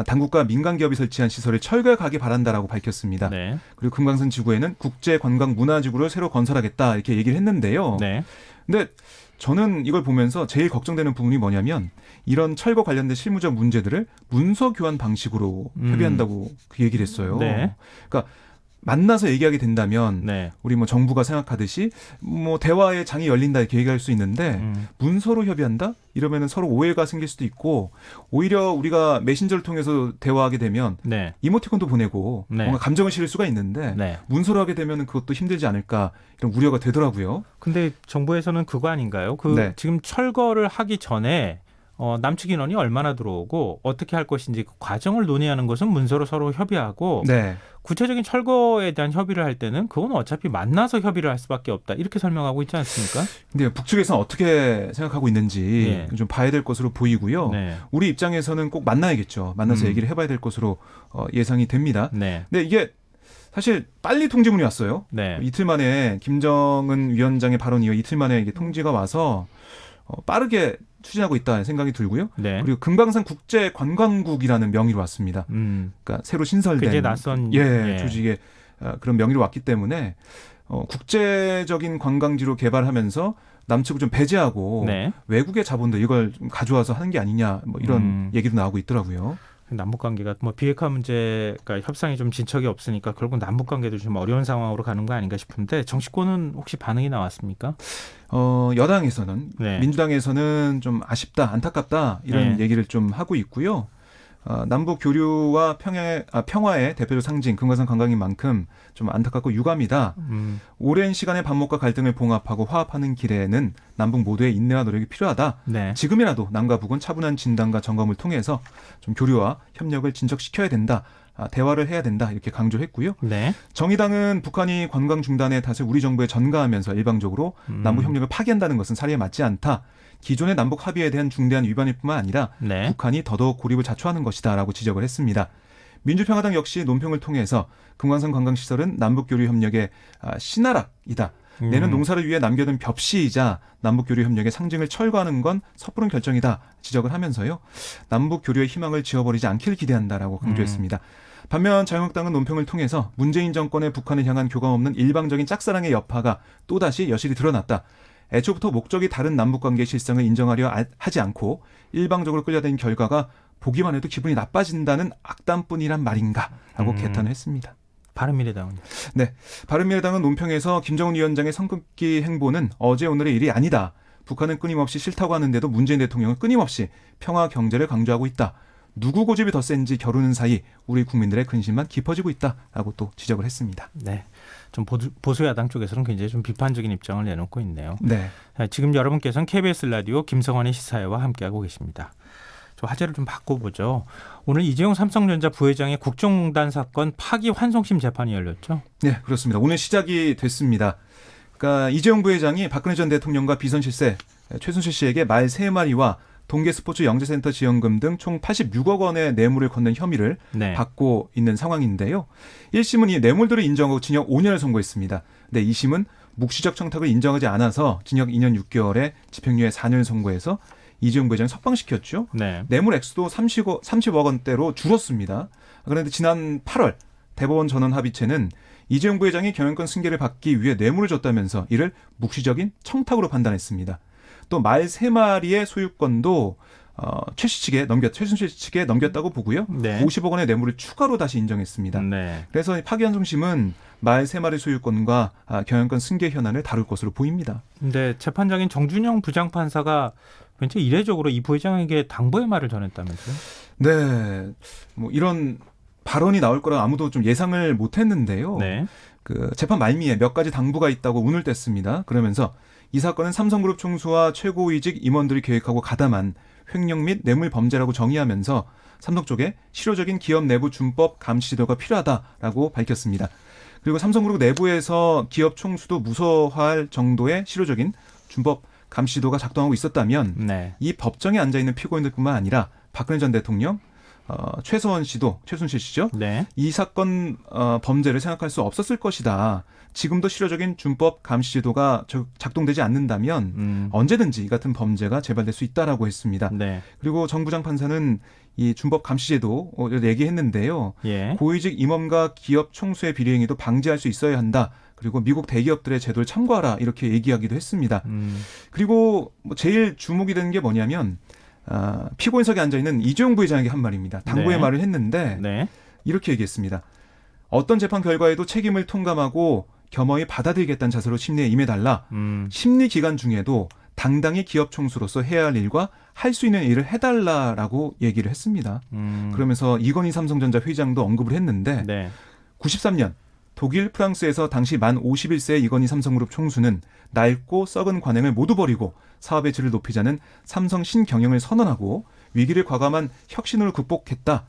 Speaker 3: 당국과 민간 기업이 설치한 시설을 철거하기 바란다라고 밝혔습니다.
Speaker 1: 네.
Speaker 3: 그리고 금강산 지구에는 국제관광문화지구를 새로 건설하겠다 이렇게 얘기를 했는데요.
Speaker 1: 네.
Speaker 3: 근데 저는 이걸 보면서 제일 걱정되는 부분이 뭐냐면 이런 철거 관련된 실무적 문제들을 문서 교환 방식으로 협의한다고 그 얘기를 했어요.
Speaker 1: 네.
Speaker 3: 그러니까 만나서 얘기하게 된다면
Speaker 1: 네.
Speaker 3: 우리 뭐 정부가 생각하듯이 뭐 대화의 장이 열린다 이렇게 얘기할 수 있는데 문서로 협의한다? 이러면은 서로 오해가 생길 수도 있고 오히려 우리가 메신저를 통해서 대화하게 되면
Speaker 1: 네.
Speaker 3: 이모티콘도 보내고
Speaker 1: 네.
Speaker 3: 뭔가 감정을 실을 수가 있는데
Speaker 1: 네.
Speaker 3: 문서로 하게 되면은 그것도 힘들지 않을까 이런 우려가 되더라고요.
Speaker 1: 근데 정부에서는 그거 아닌가요?
Speaker 3: 네.
Speaker 1: 지금 철거를 하기 전에 남측 인원이 얼마나 들어오고 어떻게 할 것인지 그 과정을 논의하는 것은 문서로 서로 협의하고
Speaker 3: 네.
Speaker 1: 구체적인 철거에 대한 협의를 할 때는 그건 어차피 만나서 협의를 할 수밖에 없다. 이렇게 설명하고 있지 않습니까?
Speaker 3: 근데 북측에서는 어떻게 생각하고 있는지
Speaker 1: 네.
Speaker 3: 좀 봐야 될 것으로 보이고요.
Speaker 1: 네.
Speaker 3: 우리 입장에서는 꼭 만나야겠죠. 만나서 얘기를 해봐야 될 것으로 예상이 됩니다.
Speaker 1: 네.
Speaker 3: 근데 이게 사실 빨리 통지문이 왔어요.
Speaker 1: 네.
Speaker 3: 이틀 만에 김정은 위원장의 발언 이후 이틀 만에 이게 통지가 와서 빠르게 추진하고 있다는 생각이 들고요.
Speaker 1: 네.
Speaker 3: 그리고 금강산 국제관광국이라는 명의로 왔습니다. 그러니까 새로 신설된
Speaker 1: 굉장히 낯선
Speaker 3: 조직의 그런 명의로 왔기 때문에 국제적인 관광지로 개발하면서 남측을 좀 배제하고
Speaker 1: 네.
Speaker 3: 외국의 자본들 이걸 좀 가져와서 하는 게 아니냐 뭐 이런 얘기도 나오고 있더라고요.
Speaker 1: 남북 관계가 뭐 비핵화 문제가 협상이 좀 진척이 없으니까 결국 남북 관계도 좀 어려운 상황으로 가는 거 아닌가 싶은데 정치권은 혹시 반응이 나왔습니까?
Speaker 3: 여당에서는
Speaker 1: 네.
Speaker 3: 민주당에서는 좀 아쉽다, 안타깝다 이런
Speaker 1: 네.
Speaker 3: 얘기를 좀 하고 있고요. 남북 교류와 평화의 대표적 상징 금강산 관광인 만큼 좀 안타깝고 유감이다. 오랜 시간의 반목과 갈등을 봉합하고 화합하는 길에는 남북 모두의 인내와 노력이 필요하다.
Speaker 1: 네.
Speaker 3: 지금이라도 남과 북은 차분한 진단과 점검을 통해서 좀 교류와 협력을 진척시켜야 된다. 대화를 해야 된다. 이렇게 강조했고요.
Speaker 1: 네.
Speaker 3: 정의당은 북한이 관광 중단의 탓을 우리 정부에 전가하면서 일방적으로 남북 협력을 파기한다는 것은 사리에 맞지 않다. 기존의 남북 합의에 대한 중대한 위반일 뿐만 아니라
Speaker 1: 네.
Speaker 3: 북한이 더더욱 고립을 자초하는 것이다라고 지적을 했습니다. 민주평화당 역시 논평을 통해서 금강산 관광시설은 남북교류 협력의 신하락이다. 내년 농사를 위해 남겨둔 벽시이자 남북교류 협력의 상징을 철거하는 건 섣부른 결정이다 지적을 하면서요. 남북교류의 희망을 지워버리지 않기를 기대한다라고 강조했습니다. 반면 자유한국당은 논평을 통해서 문재인 정권의 북한을 향한 교감 없는 일방적인 짝사랑의 여파가 또다시 여실히 드러났다. 애초부터 목적이 다른 남북관계의 실상을 인정하려 하지 않고 일방적으로 끌려다닌 결과가 보기만 해도 기분이 나빠진다는 악담뿐이란 말인가라고 개탄을 했습니다.
Speaker 1: 바른미래당은?
Speaker 3: 네, 바른미래당은 논평에서 김정은 위원장의 성급기 행보는 어제 오늘의 일이 아니다. 북한은 끊임없이 싫다고 하는데도 문재인 대통령은 끊임없이 평화 경제를 강조하고 있다. 누구 고집이 더 센지 겨루는 사이 우리 국민들의 근심만 깊어지고 있다라고 또 지적을 했습니다.
Speaker 1: 네, 좀 보수 야당 쪽에서는 굉장히 좀 비판적인 입장을 내놓고 있네요.
Speaker 3: 네,
Speaker 1: 지금 여러분께서는 KBS 라디오 김성환의 시사회와 함께하고 계십니다. 화제를 좀 바꿔보죠. 오늘 이재용 삼성전자 부회장의 국정농단 사건 파기 환송심 재판이 열렸죠?
Speaker 3: 네, 그렇습니다. 오늘 시작이 됐습니다. 그러니까 이재용 부회장이 박근혜 전 대통령과 비선 실세 최순실 씨에게 말 3마리와 동계스포츠 영재센터 지원금 등 총 86억 원의 뇌물을 건넨 혐의를
Speaker 1: 네.
Speaker 3: 받고 있는 상황인데요. 1심은 이 뇌물들을 인정하고 징역 5년을 선고했습니다. 네, 2심은 묵시적 청탁을 인정하지 않아서 징역 2년 6개월에 집행유예 4년을 선고해서 이재용 부회장을 석방시켰죠.
Speaker 1: 네.
Speaker 3: 뇌물 액수도 30억 원대로 줄었습니다. 그런데 지난 8월 대법원 전원 합의체는 이재용 부회장이 경영권 승계를 받기 위해 뇌물을 줬다면서 이를 묵시적인 청탁으로 판단했습니다. 또 말 3마리의 소유권도 최순실 측에 넘겼다고 보고요.
Speaker 1: 네.
Speaker 3: 50억 원의 뇌물을 추가로 다시 인정했습니다.
Speaker 1: 네.
Speaker 3: 그래서 파기환송심은 말 3마리 소유권과 경영권 승계 현안을 다룰 것으로 보입니다.
Speaker 1: 근데 재판장인 정준영 부장판사가 굉장히 이례적으로 이 부회장에게 당부의 말을 전했다면서요?
Speaker 3: 네, 뭐 이런 발언이 나올 거라 아무도 좀 예상을 못했는데요.
Speaker 1: 네.
Speaker 3: 그 재판 말미에 몇 가지 당부가 있다고 운을 뗐습니다. 그러면서 이 사건은 삼성그룹 총수와 최고위직 임원들이 계획하고 가담한 횡령 및 뇌물 범죄라고 정의하면서 삼성 쪽에 실효적인 기업 내부 준법 감시 지도가 필요하다라고 밝혔습니다. 그리고 삼성그룹 내부에서 기업 총수도 무서워할 정도의 실효적인 준법 감시 지도가 작동하고 있었다면
Speaker 1: 네.
Speaker 3: 이 법정에 앉아있는 피고인들뿐만 아니라 박근혜 전 대통령, 최서원 씨도 최순실 씨죠.
Speaker 1: 네.
Speaker 3: 이 사건 범죄를 생각할 수 없었을 것이다. 지금도 실효적인 준법 감시 제도가 작동되지 않는다면 언제든지 이 같은 범죄가 재발될 수 있다라고 했습니다.
Speaker 1: 네.
Speaker 3: 그리고 정 부장 판사는 이 준법 감시 제도를 얘기했는데요.
Speaker 1: 예.
Speaker 3: 고위직 임원과 기업 총수의 비리행위도 방지할 수 있어야 한다. 그리고 미국 대기업들의 제도를 참고하라 이렇게 얘기하기도 했습니다. 그리고 제일 주목이 되는 게 뭐냐면 피고인석에 앉아있는 이재용 부회장에게 한 말입니다. 당부의
Speaker 1: 네.
Speaker 3: 말을 했는데
Speaker 1: 네.
Speaker 3: 이렇게 얘기했습니다. 어떤 재판 결과에도 책임을 통감하고 겸허히 받아들이겠다는 자세로 심리에 임해달라. 심리 기간 중에도 당당히 기업 총수로서 해야 할 일과 할 수 있는 일을 해달라라고 얘기를 했습니다. 그러면서 이건희 삼성전자 회장도 언급을 했는데
Speaker 1: 네.
Speaker 3: 93년 독일, 프랑스에서 당시 만 51세의 이건희 삼성그룹 총수는 낡고 썩은 관행을 모두 버리고 사업의 질을 높이자는 삼성 신경영을 선언하고 위기를 과감한 혁신으로 극복했다.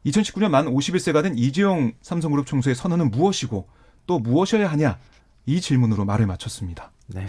Speaker 3: 2019년 만 51세가 된 이재용 삼성그룹 총수의 선언은 무엇이고 또 무엇이어야 하냐? 이 질문으로 말을 마쳤습니다.
Speaker 1: 네.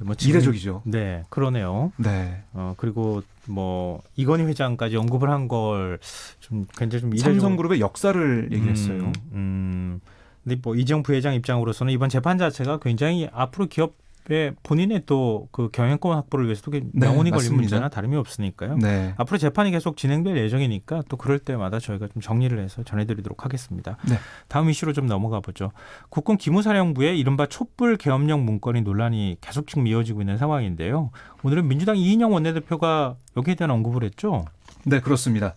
Speaker 1: 뭐 지금,
Speaker 3: 이례적이죠.
Speaker 1: 네, 그러네요.
Speaker 3: 네.
Speaker 1: 그리고 뭐 이건희 회장까지 언급을 한 걸 좀 굉장히 좀 이례적.
Speaker 3: 삼성그룹의 역사를 얘기했어요.
Speaker 1: 근데 뭐 이재용 부회장 입장으로서는 이번 재판 자체가 굉장히 앞으로 기업의 본인의 또 그 경영권 확보를 위해서도 명운이 걸린
Speaker 3: 맞습니다.
Speaker 1: 문제나 다름이 없으니까요.
Speaker 3: 네.
Speaker 1: 앞으로 재판이 계속 진행될 예정이니까 또 그럴 때마다 저희가 좀 정리를 해서 전해드리도록 하겠습니다.
Speaker 3: 네.
Speaker 1: 다음 이슈로 좀 넘어가 보죠. 국군 기무사령부의 이른바 촛불 계엄령 문건이 논란이 계속 지금 이어지고 있는 상황인데요. 오늘은 민주당 이인영 원내대표가 여기에 대한 언급을 했죠.
Speaker 3: 네, 그렇습니다.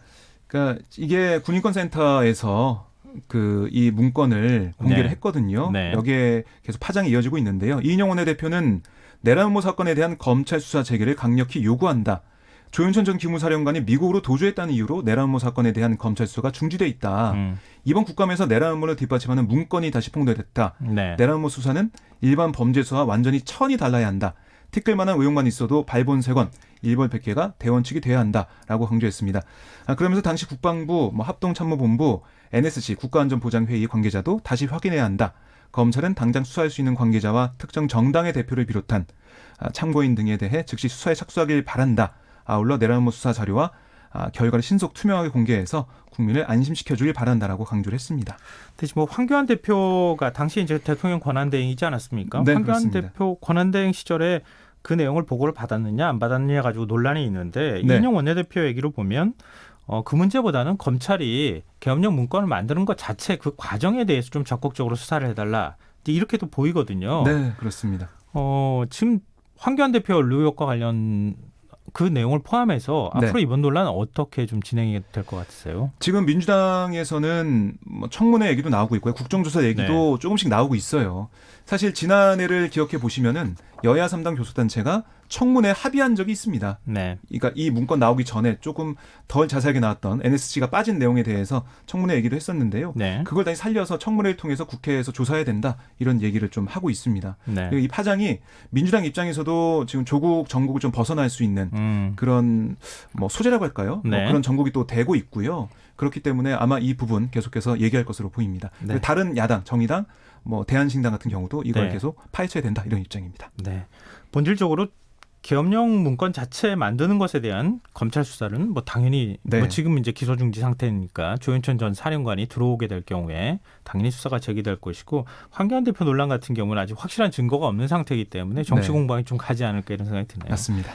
Speaker 3: 그러니까 이게 군인권센터에서 이 문건을 공개를
Speaker 1: 네.
Speaker 3: 했거든요.
Speaker 1: 네.
Speaker 3: 여기에 계속 파장이 이어지고 있는데요. 이인영 원내대표는 내란 음모 사건에 대한 검찰 수사 재개를 강력히 요구한다. 조윤천 전 기무사령관이 미국으로 도주했다는 이유로 내란음모 사건에 대한 검찰 수사가 중지돼 있다. 이번 국감에서 내란음모를 뒷받침하는 문건이 다시 폭로됐다.
Speaker 1: 네.
Speaker 3: 내란음모 수사는 일반 범죄 수사와 완전히 천이 달라야 한다. 티끌만한 의혹만 있어도 발본색원, 일벌백계가 대원 측이 돼야 한다라고 강조했습니다. 그러면서 당시 국방부, 합동참모본부, NSC 국가안전보장회의 관계자도 다시 확인해야 한다. 검찰은 당장 수사할 수 있는 관계자와 특정 정당의 대표를 비롯한 참고인 등에 대해 즉시 수사에 착수하길 바란다. 아울러 내란음모 수사 자료와 결과를 신속 투명하게 공개해서 국민을 안심시켜주길 바란다라고 강조를 했습니다.
Speaker 1: 대신 황교안 대표가 당시 이제 대통령 권한대행이지 않았습니까?
Speaker 3: 네,
Speaker 1: 황교안
Speaker 3: 그렇습니다.
Speaker 1: 대표 권한대행 시절에 그 내용을 보고를 받았느냐 안 받았느냐 가지고 논란이 있는데
Speaker 3: 네.
Speaker 1: 이인영 원내대표 얘기를 보면 그 문제보다는 검찰이 계엄령 문건을 만드는 것 자체 그 과정에 대해서 좀 적극적으로 수사를 해달라 이렇게도 보이거든요.
Speaker 3: 네, 그렇습니다.
Speaker 1: 지금 황교안 대표 의혹과 관련 그 내용을 포함해서
Speaker 3: 네.
Speaker 1: 앞으로 이번 논란은 어떻게 좀 진행이 될 것 같으세요?
Speaker 3: 지금 민주당에서는 청문회 얘기도 나오고 있고요. 국정조사 얘기도 조금씩 나오고 있어요. 사실 지난해를 기억해 보시면은 여야 3당 교섭단체가 청문회 합의한 적이 있습니다.
Speaker 1: 네.
Speaker 3: 그러니까 이 문건 나오기 전에 조금 덜 자세하게 나왔던 NSC가 빠진 내용에 대해서 청문회 얘기도 했었는데요.
Speaker 1: 네.
Speaker 3: 그걸 다시 살려서 청문회를 통해서 국회에서 조사해야 된다. 이런 얘기를 좀 하고 있습니다.
Speaker 1: 네.
Speaker 3: 그리고 이 파장이 민주당 입장에서도 지금 조국 정국을 좀 벗어날 수 있는 그런 소재라고 할까요?
Speaker 1: 네.
Speaker 3: 그런 정국이 또 되고 있고요. 그렇기 때문에 아마 이 부분 계속해서 얘기할 것으로 보입니다.
Speaker 1: 네.
Speaker 3: 그리고 다른 야당, 정의당, 대한신당 같은 경우도 이걸
Speaker 1: 네.
Speaker 3: 계속 파헤쳐야 된다. 이런 입장입니다.
Speaker 1: 네. 본질적으로 계엄령 문건 자체 만드는 것에 대한 검찰 수사는 당연히
Speaker 3: 네.
Speaker 1: 지금 이제 기소 중지 상태니까 조윤천 전 사령관이 들어오게 될 경우에 당연히 수사가 제기될 것이고 황교안 대표 논란 같은 경우는 아직 확실한 증거가 없는 상태이기 때문에 정치
Speaker 3: 네.
Speaker 1: 공방이 좀 가지 않을까 이런 생각이 드네요.
Speaker 3: 맞습니다.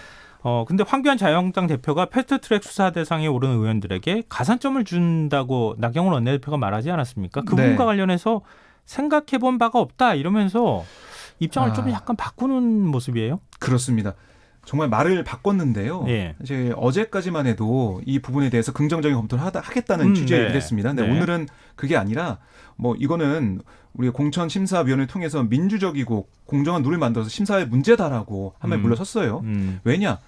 Speaker 1: 근데 황교안 자유한국당 대표가 패스트트랙 수사 대상에 오른 의원들에게 가산점을 준다고 나경원 원내대표가 말하지 않았습니까? 그
Speaker 3: 네.
Speaker 1: 부분과 관련해서 생각해본 바가 없다 이러면서 입장을 좀 약간 바꾸는 모습이에요.
Speaker 3: 그렇습니다. 정말 말을 바꿨는데요.
Speaker 1: 예.
Speaker 3: 이제 어제까지만 해도 이 부분에 대해서 긍정적인 검토를 하겠다는 취지의
Speaker 1: 네.
Speaker 3: 얘기를 했습니다. 근데
Speaker 1: 네.
Speaker 3: 오늘은 그게 아니라 이거는 우리 공천심사위원회를 통해서 민주적이고 공정한 룰을 만들어서 심사할 문제다라고 한 말 물러섰어요. 왜냐?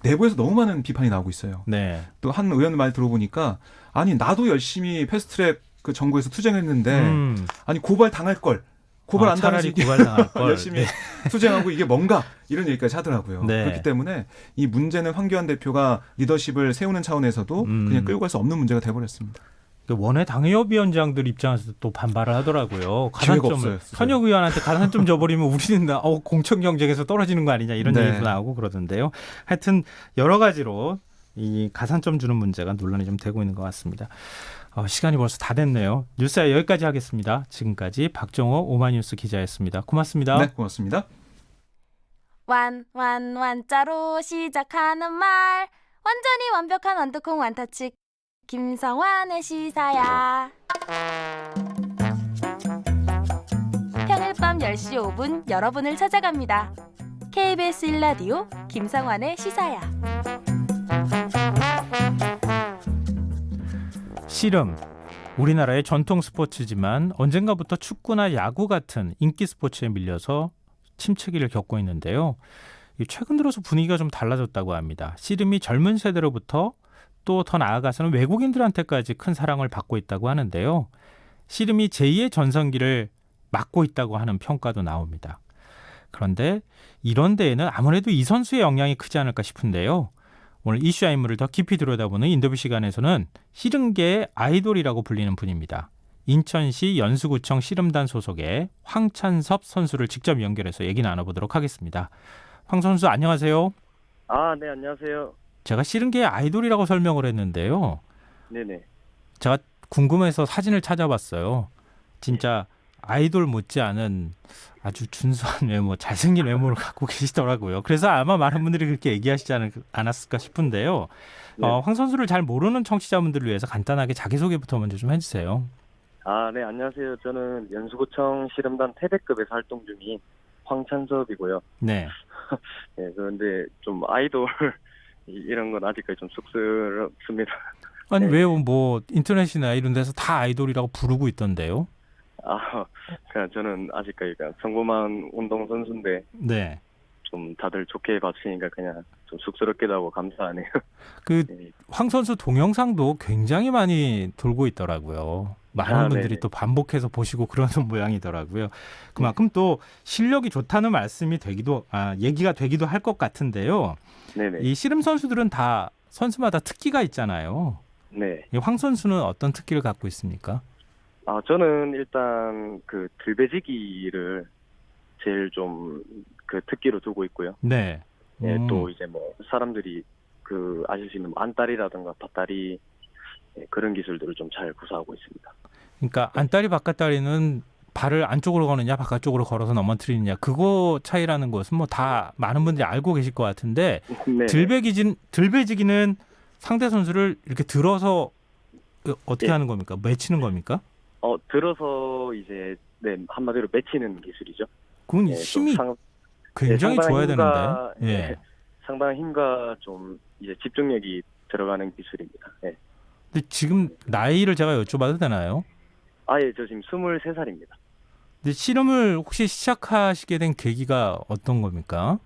Speaker 3: 내부에서 너무 많은 비판이 나오고 있어요.
Speaker 1: 네.
Speaker 3: 또 한 의원 말 들어보니까 아니 나도 열심히 패스트트랙 그 정부에서 투쟁했는데 아니 고발 당할 걸. 고발 안
Speaker 1: 차라리
Speaker 3: 당하지
Speaker 1: 고발 당할 걸
Speaker 3: 열심히 투쟁하고 이게 뭔가 이런 얘기까지 하더라고요.
Speaker 1: 네.
Speaker 3: 그렇기 때문에 이 문제는 황교안 대표가 리더십을 세우는 차원에서도 그냥 끌고 갈 수 없는 문제가 돼버렸습니다.
Speaker 1: 원외 당협위원장들 입장에서 또 반발을 하더라고요.
Speaker 3: 기회가
Speaker 1: 가산점을
Speaker 3: 없어요.
Speaker 1: 현역 의원한테 가산점 줘버리면 우리는 공천 경쟁에서 떨어지는 거 아니냐 이런
Speaker 3: 네.
Speaker 1: 얘기도 나오고 그러던데요. 하여튼 여러 가지로 이 가산점 주는 문제가 논란이 좀 되고 있는 것 같습니다. 시간이 벌써 다 됐네요. 뉴스야 여기까지 하겠습니다. 지금까지 박정호 오마이뉴스 기자였습니다. 고맙습니다.
Speaker 3: 네, 고맙습니다.
Speaker 4: 완자로 시작하는 말 완전히 완벽한 완두콩 완타치 김성환의 시사야. 평일 밤 10시 5분 여러분을 찾아갑니다. KBS 1라디오 김성환의 시사야.
Speaker 1: 씨름. 우리나라의 전통 스포츠지만 언젠가부터 축구나 야구 같은 인기 스포츠에 밀려서 침체기를 겪고 있는데요. 최근 들어서 분위기가 좀 달라졌다고 합니다. 씨름이 젊은 세대로부터 또 더 나아가서는 외국인들한테까지 큰 사랑을 받고 있다고 하는데요. 씨름이 제2의 전성기를 맞고 있다고 하는 평가도 나옵니다. 그런데 이런 데에는 아무래도 이 선수의 영향이 크지 않을까 싶은데요. 오늘 이슈와 인물을 더 깊이 들여다보는 인터뷰 시간에서는 씨름계의 아이돌이라고 불리는 분입니다. 인천시 연수구청 씨름단 소속의 황찬섭 선수를 직접 연결해서 얘기 나눠보도록 하겠습니다. 황 선수 안녕하세요.
Speaker 5: 네, 안녕하세요.
Speaker 1: 제가 씨름계의 아이돌이라고 설명을 했는데요.
Speaker 5: 네네.
Speaker 1: 제가 궁금해서 사진을 찾아봤어요. 진짜 아이돌 못지않은 아주 준수한 외모, 잘생긴 외모를 갖고 계시더라고요. 그래서 아마 많은 분들이 그렇게 얘기하시지 않았을까 싶은데요.
Speaker 5: 네.
Speaker 1: 황 선수를 잘 모르는 청취자분들을 위해서 간단하게 자기소개부터 먼저 좀 해주세요.
Speaker 5: 네, 안녕하세요. 저는 연수구청 씨름단 태백급에서 활동 중인 황찬섭이고요.
Speaker 1: 네.
Speaker 5: 네, 그런데 좀 아이돌 이런 건 아직까지 좀 쑥스럽습니다.
Speaker 1: 아니
Speaker 5: 네.
Speaker 1: 왜요? 인터넷이나 이런 데서 다 아이돌이라고 부르고 있던데요.
Speaker 5: 그냥 저는 아직까지 그냥 평범한 운동 선수인데
Speaker 1: 네.
Speaker 5: 좀 다들 좋게 봐주시니까 그냥 좀 쑥스럽기도 하고 감사하네요.
Speaker 1: 그
Speaker 5: 네.
Speaker 1: 황 선수 동영상도 굉장히 많이 돌고 있더라고요. 많은 분들이
Speaker 5: 네네.
Speaker 1: 또 반복해서 보시고 그러는 모양이더라고요. 그만큼 또 실력이 좋다는 말씀이 얘기가 되기도 할 것 같은데요.
Speaker 5: 네네.
Speaker 1: 이 씨름 선수들은 다 선수마다 특기가 있잖아요.
Speaker 5: 네.
Speaker 1: 이 황 선수는 어떤 특기를 갖고 있습니까?
Speaker 5: 저는 일단 그 들배지기를 제일 좀 그 특기로 두고 있고요.
Speaker 1: 네.
Speaker 5: 예, 또 이제 뭐 사람들이 그 아실 수 있는 뭐 안다리라든가 밭다리 그런 기술들을 좀 잘 구사하고 있습니다.
Speaker 1: 그러니까 안다리 바깥다리는 발을 안쪽으로 거느냐 바깥쪽으로 걸어서 넘어뜨리느냐 그거 차이라는 것은 뭐 다 많은 분들이 알고 계실 것 같은데
Speaker 5: 네.
Speaker 1: 들배지기는 상대 선수를 이렇게 들어서 어떻게
Speaker 5: 예.
Speaker 1: 하는 겁니까? 매치는 겁니까?
Speaker 5: 들어서 이제 네, 한마디로 맺히는 기술이죠.
Speaker 1: 그건
Speaker 5: 예,
Speaker 1: 힘이
Speaker 5: 좀
Speaker 1: 굉장히
Speaker 5: 상당한
Speaker 1: 좋아야
Speaker 5: 힘과,
Speaker 1: 되는데. 예.
Speaker 5: 예, 상당한 힘과 좀 이제 집중력이 들어가는 기술입니다. 예.
Speaker 1: 근데 지금 나이를 제가 여쭤봐도 되나요?
Speaker 5: 예, 저 지금 23살입니다.
Speaker 1: 근데 씨름을 혹시 시작하시게 된 계기가 어떤 겁니까?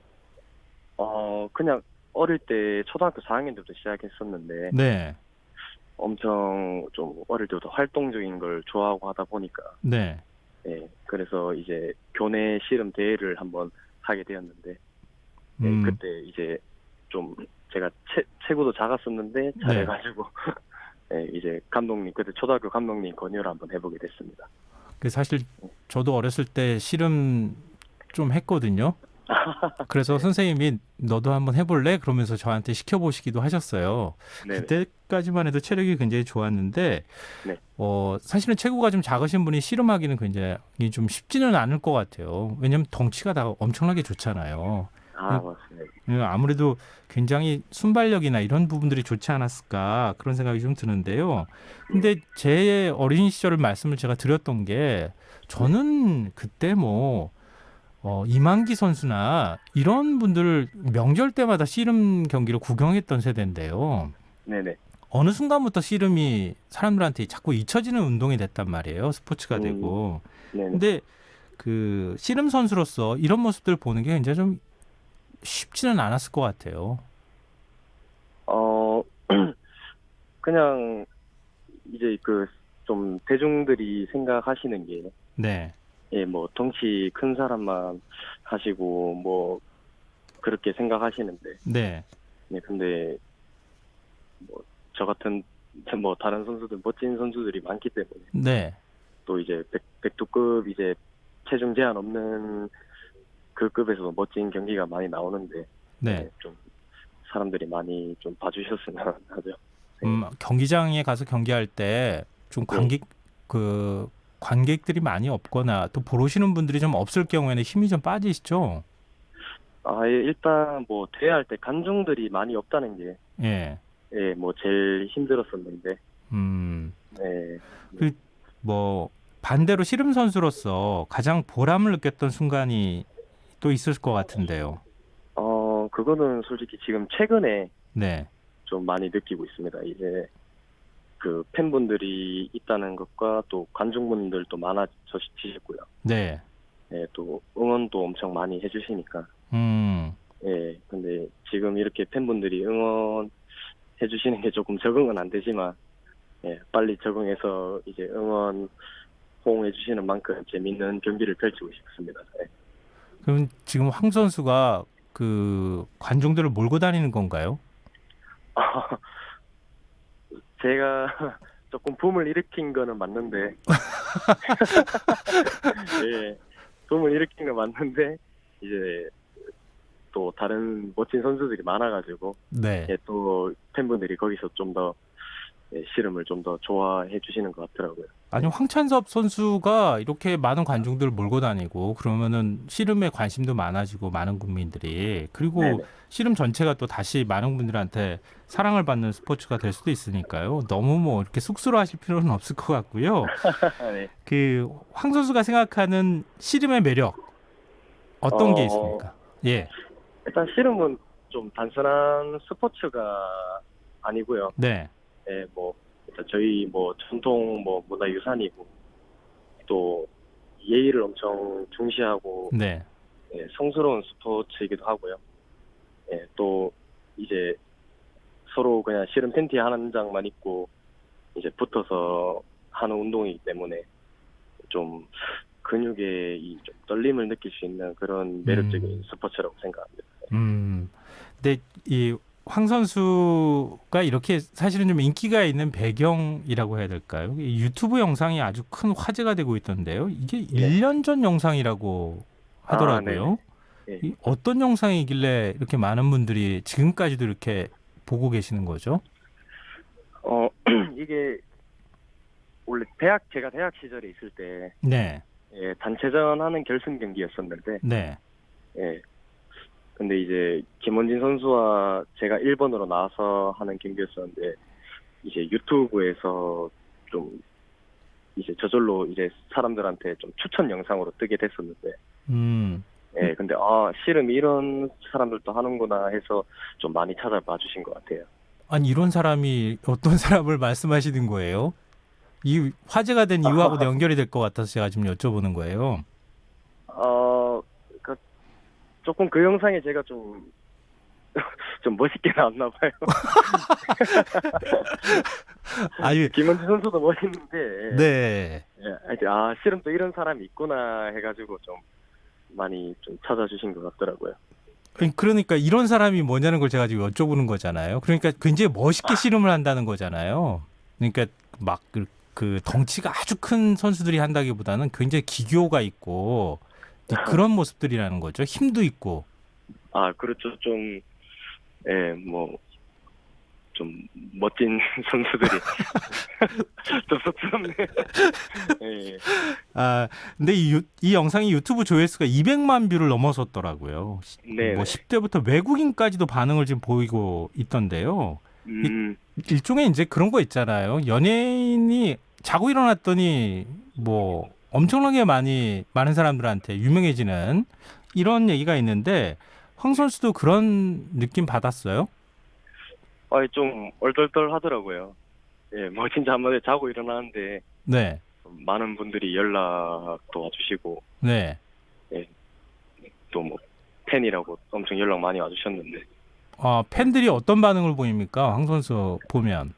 Speaker 5: 그냥 어릴 때 초등학교 4학년 때부터 시작했었는데
Speaker 1: 네.
Speaker 5: 엄청 좀 어릴 때부터 활동적인 걸 좋아하고 하다 보니까
Speaker 1: 네.
Speaker 5: 예, 그래서 이제 교내 씨름 대회를 한번 하게 되었는데 예,
Speaker 1: 음.
Speaker 5: 그때 이제 좀 제가 체구도 작았었는데 잘해가지고 예, 이제 감독님 그때 초등학교 감독님 권유를 한번 해보게 됐습니다.
Speaker 1: 그 사실 저도 어렸을 때 씨름 좀 했거든요. 그래서 선생님이 너도 한번 해볼래? 그러면서 저한테 시켜보시기도 하셨어요.
Speaker 5: 네네.
Speaker 1: 그때까지만 해도 체력이 굉장히 좋았는데
Speaker 5: 네.
Speaker 1: 사실은 체구가 좀 작으신 분이 씨름하기는 굉장히 좀 쉽지는 않을 것 같아요. 왜냐하면 덩치가 다 엄청나게 좋잖아요.
Speaker 5: 맞습니다.
Speaker 1: 아무래도 굉장히 순발력이나 이런 부분들이 좋지 않았을까 그런 생각이 좀 드는데요. 근데 제 어린 시절 말씀을 제가 드렸던 게 저는 그때 이만기 선수나 이런 분들 명절 때마다 씨름 경기를 구경했던 세대인데요.
Speaker 5: 네네.
Speaker 1: 어느 순간부터 씨름이 사람들한테 자꾸 잊혀지는 운동이 됐단 말이에요. 스포츠가 되고.
Speaker 5: 네네.
Speaker 1: 근데 그 씨름 선수로서 이런 모습들을 보는 게 굉장히 좀 쉽지는 않았을 것 같아요.
Speaker 5: 그냥 이제 그 좀 대중들이 생각하시는 게
Speaker 1: 네.
Speaker 5: 예, 뭐 덩치 큰 사람만 하시고 뭐 그렇게 생각하시는데
Speaker 1: 네.
Speaker 5: 네, 근데 뭐 저 같은 뭐 다른 선수들 멋진 선수들이 많기 때문에
Speaker 1: 네.
Speaker 5: 또 이제 백두급 이제 체중 제한 없는 그 급에서 멋진 경기가 많이 나오는데
Speaker 1: 네.
Speaker 5: 좀 사람들이 많이 좀 봐주셨으면 하죠.
Speaker 1: 경기장에 가서 경기할 때 좀 관객들이 많이 없거나 또 보러 오시는 분들이 좀 없을 경우에는 힘이 좀 빠지시죠?
Speaker 5: 예, 일단 뭐 대회할 때 관중들이 많이 없다는 게
Speaker 1: 예.
Speaker 5: 예, 뭐 제일 힘들었었는데 네.
Speaker 1: 반대로 씨름 선수로서 가장 보람을 느꼈던 순간이 또 있을 것 같은데요.
Speaker 5: 그거는 솔직히 지금 최근에
Speaker 1: 네.
Speaker 5: 좀 많이 느끼고 있습니다. 이제 그 팬분들이 있다는 것과 또 관중분들도 많아지셨고요.
Speaker 1: 네.
Speaker 5: 예, 또 응원도 엄청 많이 해주시니까. 예, 근데 지금 이렇게 팬분들이 응원해 주시는 게 조금 적응은 안 되지만, 예, 빨리 적응해서 이제 응원 호응해 주시는 만큼 재밌는 경기를 펼치고 싶습니다. 예.
Speaker 1: 그럼 지금 황 선수가 그 관중들을 몰고 다니는 건가요?
Speaker 5: 제가 조금 붐을 일으킨 거는 맞는데, 예, 붐을 일으킨 건 맞는데, 이제 또 다른 멋진 선수들이 많아가지고,
Speaker 1: 네.
Speaker 5: 예, 또 팬분들이 거기서 좀 더 씨름을 좀 더 좋아해 주시는 것 같더라고요.
Speaker 1: 아니 황찬섭 선수가 이렇게 많은 관중들을 몰고 다니고 그러면은 씨름에 관심도 많아지고 많은 국민들이 그리고
Speaker 5: 네네.
Speaker 1: 씨름 전체가 또 다시 많은 분들한테 사랑을 받는 스포츠가 될 수도 있으니까요. 너무 이렇게 쑥스러워하실 필요는 없을 것 같고요.
Speaker 5: 네.
Speaker 1: 그 황 선수가 생각하는 씨름의 매력 어떤 게 있습니까? 예.
Speaker 5: 일단 씨름은 좀 단순한 스포츠가 아니고요.
Speaker 1: 네.
Speaker 5: 예, 뭐 일단 저희 뭐 전통 뭐 문화유산이고 또 예의를 엄청 중시하고
Speaker 1: 네.
Speaker 5: 예, 성스러운 스포츠이기도 하고요. 예, 또 이제 서로 그냥 씨름 팬티 한 장만 입고 이제 붙어서 하는 운동이기 때문에 좀 근육에 이 좀 떨림을 느낄 수 있는 그런 매력적인 스포츠라고 생각합니다.
Speaker 1: 근데 이 황 선수가 이렇게 사실은 좀 인기가 있는 배경이라고 해야 될까요? 이 유튜브 영상이 아주 큰 화제가 되고 있던데요. 이게 1년 전 영상이라고 하더라고요.
Speaker 5: 네.
Speaker 1: 이 어떤 영상이길래 이렇게 많은 분들이 지금까지도 이렇게 보고 계시는 거죠?
Speaker 5: 이게 원래 제가 대학 시절에 있을 때
Speaker 1: 네,
Speaker 5: 예, 단체전 하는 결승 경기였었는데
Speaker 1: 네,
Speaker 5: 예. 근데 이제 김원진 선수와 제가 1번으로 나와서 하는 경기였었는데 이제 유튜브에서 좀 이제 저절로 이제 사람들한테 좀 추천 영상으로 뜨게 됐었는데 예, 근데 씨름 이런 사람들도 하는구나 해서 좀 많이 찾아봐 주신 것 같아요.
Speaker 1: 아니 이런 사람이 어떤 사람을 말씀하시는 거예요? 이 화제가 된 이유하고도 연결이 될 것 같아서 제가 지금 여쭤보는 거예요.
Speaker 5: 조금 그 영상에 제가 좀 멋있게 나왔나 봐요.
Speaker 1: 아니,
Speaker 5: 김원진 선수도 멋있는데.
Speaker 1: 네.
Speaker 5: 예, 씨름 또 이런 사람이 있구나 해가지고 좀 많이 좀 찾아주신 것 같더라고요.
Speaker 1: 그러니까 이런 사람이 뭐냐는 걸 제가 지금 여쭤보는 거잖아요. 그러니까 굉장히 멋있게 씨름을 한다는 거잖아요. 그러니까 막 그 덩치가 아주 큰 선수들이 한다기보다는 굉장히 기교가 있고 그런 모습들이라는 거죠. 힘도 있고.
Speaker 5: 그렇죠. 좀, 예, 좀 멋진 선수들이 좀 쑥스럽네요. 예.
Speaker 1: 근데 이 영상이 유튜브 조회수가 200만 뷰를 넘어섰더라고요.
Speaker 5: 네.
Speaker 1: 뭐 10대부터 외국인까지도 반응을 지금 보이고 있던데요. 일종의 이제 그런 거 있잖아요. 연예인이 자고 일어났더니 뭐 엄청나게 많은 사람들한테 유명해지는 이런 얘기가 있는데 황 선수도 그런 느낌 받았어요?
Speaker 5: 좀 얼떨떨 하더라고요. 예, 뭐 진짜 한번 자고 일어나는데
Speaker 1: 네.
Speaker 5: 많은 분들이 연락도 와주시고,
Speaker 1: 네.
Speaker 5: 예, 또 뭐 팬이라고 엄청 연락 많이 와주셨는데.
Speaker 1: 팬들이 어떤 반응을 보입니까? 황 선수 보면.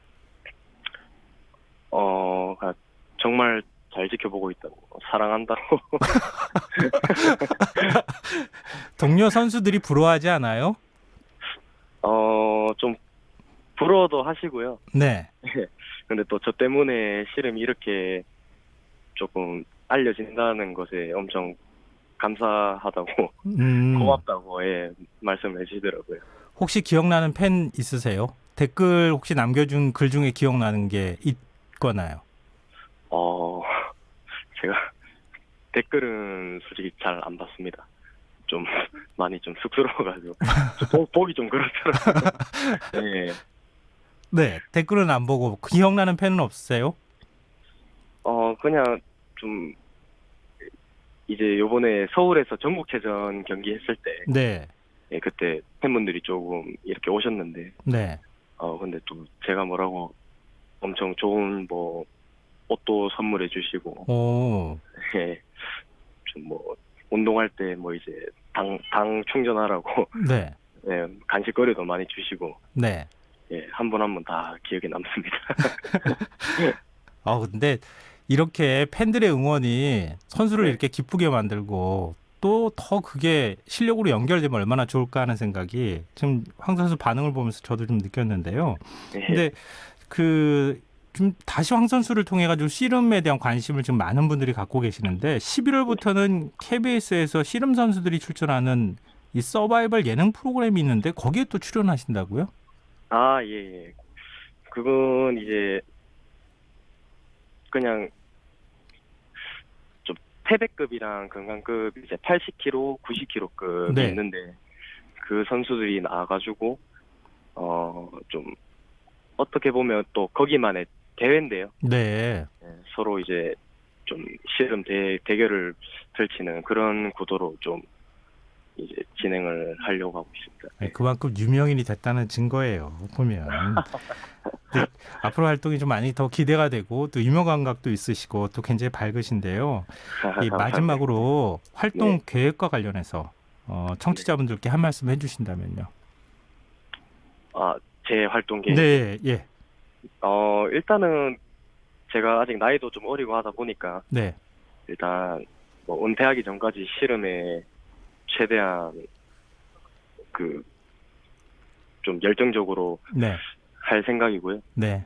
Speaker 5: 정말 잘 지켜보고 있다고, 사랑한다고.
Speaker 1: 동료 선수들이 부러워하지 않아요?
Speaker 5: 좀 부러워도 하시고요.
Speaker 1: 네.
Speaker 5: 근데 또 저 때문에 씨름이 이렇게 조금 알려진다는 것에 엄청 감사하다고, 고맙다고 말씀을 해주시더라고요.
Speaker 1: 혹시 기억나는 팬 있으세요? 댓글 혹시 남겨준 글 중에 기억나는 게 있거나요?
Speaker 5: 제가 댓글은 솔직히 잘 안 봤습니다. 좀 많이 좀 쑥스러워가지고 보기 좀 그렇더라고요. 네.
Speaker 1: 네, 댓글은 안 보고 기억나는 팬은 없으세요?
Speaker 5: 그냥 좀 이제 요번에 서울에서 전국체전 경기 했을 때,
Speaker 1: 네,
Speaker 5: 예, 그때 팬분들이 조금 이렇게 오셨는데,
Speaker 1: 네,
Speaker 5: 근데 또 제가 뭐라고 엄청 좋은 뭐 옷도 선물해 주시고,
Speaker 1: 오,
Speaker 5: 예, 좀 뭐 운동할 때 뭐 이제 당 충전하라고,
Speaker 1: 네,
Speaker 5: 예, 간식거리도 많이 주시고,
Speaker 1: 네.
Speaker 5: 예, 한 분 한 분 다 기억에 남습니다.
Speaker 1: 근데 이렇게 팬들의 응원이 선수를
Speaker 5: 네.
Speaker 1: 이렇게 기쁘게 만들고 또 더 그게 실력으로 연결되면 얼마나 좋을까 하는 생각이 지금 황 선수 반응을 보면서 저도 좀 느꼈는데요.
Speaker 5: 예.
Speaker 1: 근데 좀 다시 황 선수를 통해 가지고 씨름에 대한 관심을 지금 많은 분들이 갖고 계시는데 11월부터는 KBS에서 씨름 선수들이 출전하는 이 서바이벌 예능 프로그램이 있는데 거기에 또 출연하신다고요?
Speaker 5: 예. 그건 이제 그냥 좀 패배급이랑 건강급 이제 80kg, 90kg급이
Speaker 1: 네.
Speaker 5: 있는데 그 선수들이 나와가지고 좀 어떻게 보면 또 거기만의 대회인데요.
Speaker 1: 네.
Speaker 5: 예, 서로 이제 좀 씨름 대결을 펼치는 그런 구도로 좀 이제 진행을 하려고 하고 있습니다.
Speaker 1: 네, 그만큼 유명인이 됐다는 증거예요. 보면 앞으로 활동이 좀 많이 더 기대가 되고 또 유머 감각도 있으시고 또 굉장히 밝으신데요. 이
Speaker 5: 감사합니다.
Speaker 1: 마지막으로 활동
Speaker 5: 네.
Speaker 1: 계획과 관련해서 청취자분들께 한 말씀 해주신다면요.
Speaker 5: 제 활동 계획.
Speaker 1: 네, 예,
Speaker 5: 일단은 제가 아직 나이도 좀 어리고 하다 보니까
Speaker 1: 네,
Speaker 5: 일단 뭐 은퇴하기 전까지 씨름에 최대한 좀 열정적으로
Speaker 1: 네,
Speaker 5: 할 생각이고요.
Speaker 1: 네,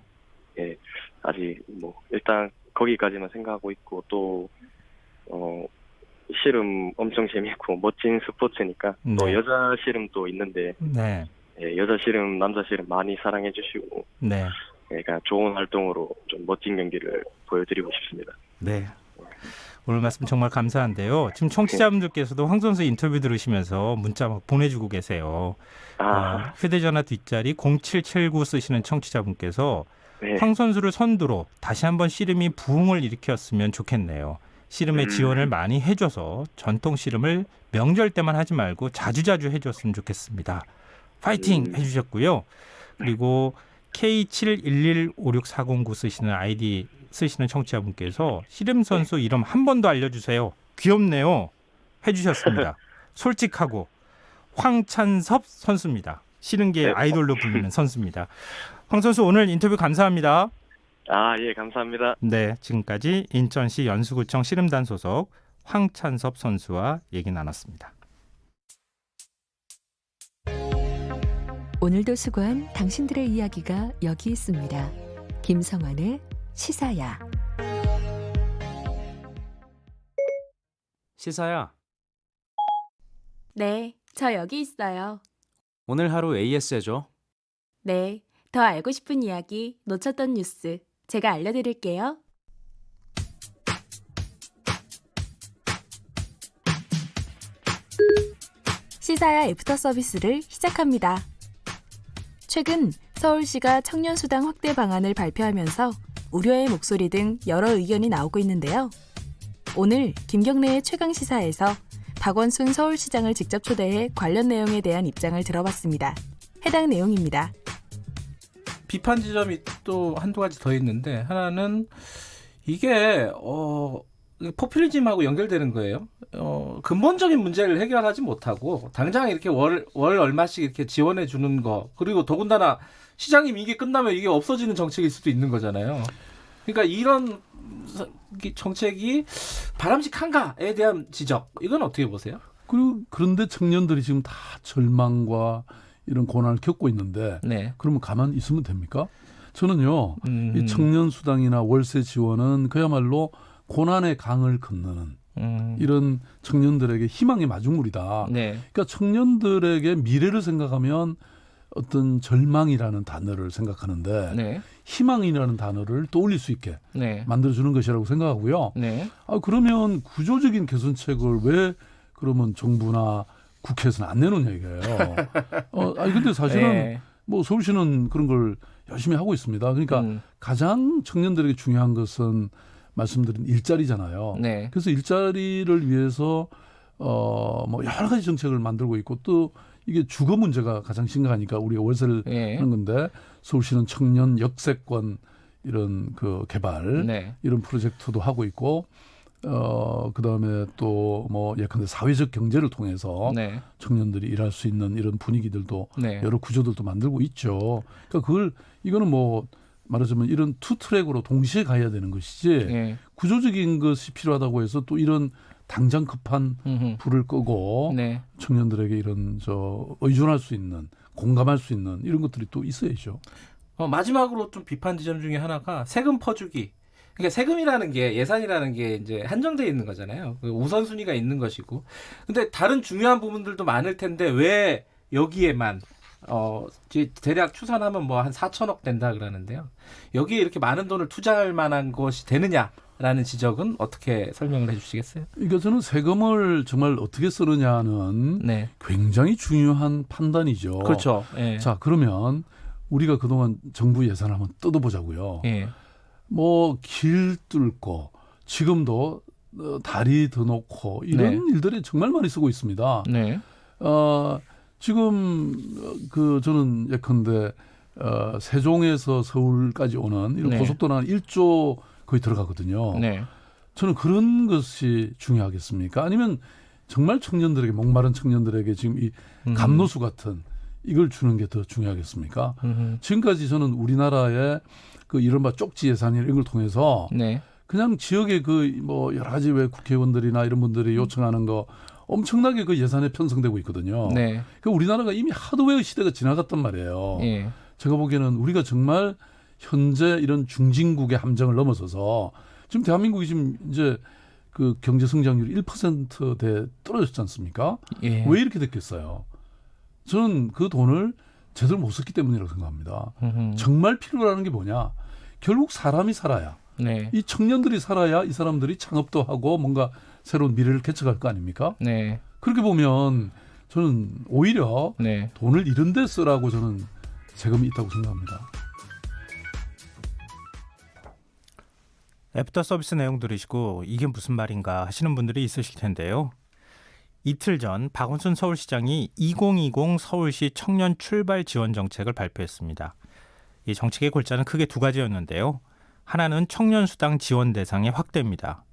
Speaker 5: 예, 아직 뭐 일단 거기까지만 생각하고 있고 또 씨름 엄청 재밌고 멋진 스포츠니까 또
Speaker 1: 네.
Speaker 5: 여자 씨름도 있는데
Speaker 1: 네,
Speaker 5: 예, 여자 씨름, 남자 씨름 많이 사랑해 주시고
Speaker 1: 네,
Speaker 5: 그러니까 좋은 활동으로 좀 멋진 경기를 보여드리고 싶습니다.
Speaker 1: 네. 오늘 말씀 정말 감사한데요. 지금 청취자분들께서도 황 선수 인터뷰 들으시면서 문자 막 보내주고 계세요. 휴대전화 뒷자리 0779 쓰시는 청취자분께서
Speaker 5: 네.
Speaker 1: 황 선수를 선두로 다시 한번 씨름이 부흥을 일으켰으면 좋겠네요. 씨름에 지원을 많이 해줘서 전통 씨름을 명절 때만 하지 말고 자주자주 해줬으면 좋겠습니다. 파이팅 해주셨고요. 그리고 K71156409 쓰시는 아이디 쓰시는 청취자분께서 씨름 선수 이름 한 번 더 알려주세요. 귀엽네요. 해주셨습니다. 솔직하고 황찬섭 선수입니다. 씨름계
Speaker 5: 네.
Speaker 1: 아이돌로 불리는 선수입니다. 황 선수 오늘 인터뷰 감사합니다.
Speaker 5: 예, 감사합니다.
Speaker 1: 네, 지금까지 인천시 연수구청 씨름단 소속 황찬섭 선수와 얘기 나눴습니다.
Speaker 2: 오늘도 수고한 당신들의 이야기가 여기 있습니다. 김성환의 시사야.
Speaker 6: 시사야,
Speaker 4: 네, 저 여기 있어요.
Speaker 6: 오늘 하루 AS 해줘.
Speaker 4: 네, 더 알고 싶은 이야기, 놓쳤던 뉴스 제가 알려드릴게요. 시사야 애프터 서비스를 시작합니다. 최근 서울시가 청년수당 확대 방안을 발표하면서 우려의 목소리 등 여러 의견이 나오고 있는데요. 오늘 김경래의 최강시사에서 박원순 서울시장을 직접 초대해 관련 내용에 대한 입장을 들어봤습니다. 해당 내용입니다.
Speaker 7: 비판 지점이 또 한두 가지 더 있는데 하나는 이게 포퓰리즘하고 연결되는 거예요. 근본적인 문제를 해결하지 못하고 당장 이렇게 월 얼마씩 이렇게 지원해 주는 거, 그리고 더군다나 시장님 이게 끝나면 이게 없어지는 정책일 수도 있는 거잖아요. 그러니까 이런 정책이 바람직한가에 대한 지적, 이건 어떻게 보세요?
Speaker 8: 그런데 청년들이 지금 다 절망과 이런 고난을 겪고 있는데
Speaker 7: 네.
Speaker 8: 그러면 가만히 있으면 됩니까? 저는요, 이 청년 수당이나 월세 지원은 그야말로 고난의 강을 건너는 이런 청년들에게 희망의 마중물이다.
Speaker 7: 네.
Speaker 8: 그러니까 청년들에게 미래를 생각하면 어떤 절망이라는 단어를 생각하는데
Speaker 7: 네.
Speaker 8: 희망이라는 단어를 떠올릴 수 있게
Speaker 7: 네.
Speaker 8: 만들어주는 것이라고 생각하고요.
Speaker 7: 네.
Speaker 8: 그러면 구조적인 개선책을 왜 그러면 정부나 국회에서는 안 내놓냐 이거예요. 근데 사실은
Speaker 7: 네.
Speaker 8: 뭐 서울시는 그런 걸 열심히 하고 있습니다. 그러니까 가장 청년들에게 중요한 것은 말씀드린 일자리잖아요.
Speaker 7: 네.
Speaker 8: 그래서 일자리를 위해서 뭐 여러 가지 정책을 만들고 있고 또 이게 주거 문제가 가장 심각하니까 우리가 월세를
Speaker 7: 네.
Speaker 8: 하는 건데 서울시는 청년 역세권 이런 그 개발
Speaker 7: 네.
Speaker 8: 이런 프로젝트도 하고 있고 그다음에 또 뭐 예컨대 사회적 경제를 통해서
Speaker 7: 네.
Speaker 8: 청년들이 일할 수 있는 이런 분위기들도
Speaker 7: 네.
Speaker 8: 여러 구조들도 만들고 있죠. 그러니까 이거는 뭐 말하자면 이런 투 트랙으로 동시에 가야 되는 것이지
Speaker 7: 네.
Speaker 8: 구조적인 것이 필요하다고 해서 또 이런 당장 급한 불을 끄고
Speaker 7: 네.
Speaker 8: 청년들에게 이런 의존할 수 있는 공감할 수 있는 이런 것들이 또 있어야죠.
Speaker 7: 마지막으로 좀 비판 지점 중에 하나가 세금 퍼주기. 그러니까 세금이라는 게 예산이라는 게 이제 한정되어 있는 거잖아요. 우선순위가 있는 것이고. 근데 다른 중요한 부분들도 많을 텐데 왜 여기에만 대략 추산하면 뭐 한 4천억 된다 그러는데요. 여기에 이렇게 많은 돈을 투자할 만한 것이 되느냐라는 지적은 어떻게 설명을 해 주시겠어요?
Speaker 8: 그러니까 저는 세금을 정말 어떻게 쓰느냐는
Speaker 7: 네.
Speaker 8: 굉장히 중요한 판단이죠.
Speaker 7: 그렇죠. 예.
Speaker 8: 자, 그러면 우리가 그동안 정부 예산을 한번 뜯어보자고요.
Speaker 7: 예.
Speaker 8: 뭐 길 뚫고 지금도 다리 더 놓고 이런 일들이 정말 많이 쓰고 있습니다.
Speaker 7: 네.
Speaker 8: 지금 저는 예컨대 세종에서 서울까지 오는 이런
Speaker 7: 네.
Speaker 8: 고속도로는 1조 거의 들어가거든요.
Speaker 7: 네.
Speaker 8: 저는 그런 것이 중요하겠습니까? 아니면 정말 청년들에게 목마른 청년들에게 지금 이 감노수 같은 이걸 주는 게 더 중요하겠습니까? 지금까지 저는 우리나라의 그 이른바 쪽지 예산이나 이런 걸 통해서
Speaker 7: 네.
Speaker 8: 그냥 지역의 그 뭐 여러 가지 왜 국회의원들이나 이런 분들이 요청하는 거 엄청나게 그 예산에 편성되고 있거든요.
Speaker 7: 네.
Speaker 8: 그 우리나라가 이미 하드웨어 시대가 지나갔단 말이에요.
Speaker 7: 예.
Speaker 8: 제가 보기에는 우리가 정말 현재 이런 중진국의 함정을 넘어서서 지금 대한민국이 지금 이제 그 경제 성장률이 1%대 떨어졌지 않습니까?
Speaker 7: 예.
Speaker 8: 왜 이렇게 됐겠어요? 저는 그 돈을 제대로 못 썼기 때문이라고 생각합니다. 정말 필요로 게 뭐냐? 결국 사람이 살아야
Speaker 7: 네.
Speaker 8: 이 청년들이 살아야 이 사람들이 창업도 하고 뭔가 새로운 미래를 개척할 거 아닙니까?
Speaker 7: 네.
Speaker 8: 그렇게 보면 저는 오히려
Speaker 7: 네.
Speaker 8: 돈을 이런 데 쓰라고 저는 세금이 있다고 생각합니다.
Speaker 1: 애프터 서비스 내용 들으시고 이게 무슨 말인가 하시는 분들이 있으실 텐데요. 이틀 전 박원순 서울시장이 2020 서울시 청년 출발 지원 정책을 발표했습니다. 이 정책의 골자는 크게 두 가지였는데요. 하나는 청년 수당 지원 대상의 확대입니다.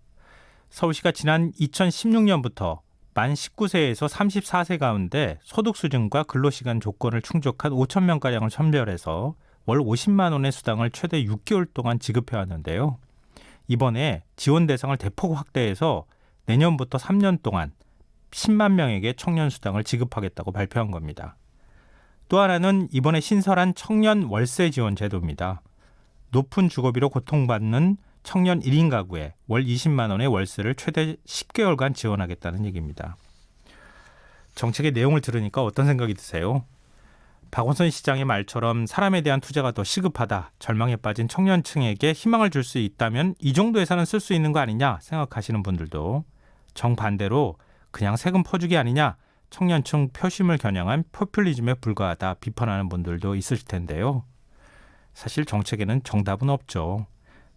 Speaker 1: 서울시가 지난 2016년부터 만 19세에서 34세 가운데 소득 수준과 근로시간 조건을 충족한 5천 명가량을 선별해서 월 50만 원의 수당을 최대 6개월 동안 지급해 왔는데요. 이번에 지원 대상을 대폭 확대해서 내년부터 3년 동안 10만 명에게 청년 수당을 지급하겠다고 발표한 겁니다. 또 하나는 이번에 신설한 청년 월세 지원 제도입니다. 높은 주거비로 고통받는 청년 1인 가구에 월 20만 원의 월세를 최대 10개월간 지원하겠다는 얘기입니다. 정책의 내용을 들으니까 어떤 생각이 드세요? 박원순 시장의 말처럼 사람에 대한 투자가 더 시급하다, 절망에 빠진 청년층에게 희망을 줄 수 있다면 이 정도 예산은 쓸 수 있는 거 아니냐 생각하시는 분들도, 정반대로 그냥 세금 퍼주기 아니냐, 청년층 표심을 겨냥한 포퓰리즘에 불과하다 비판하는 분들도 있을 텐데요. 사실 정책에는 정답은 없죠.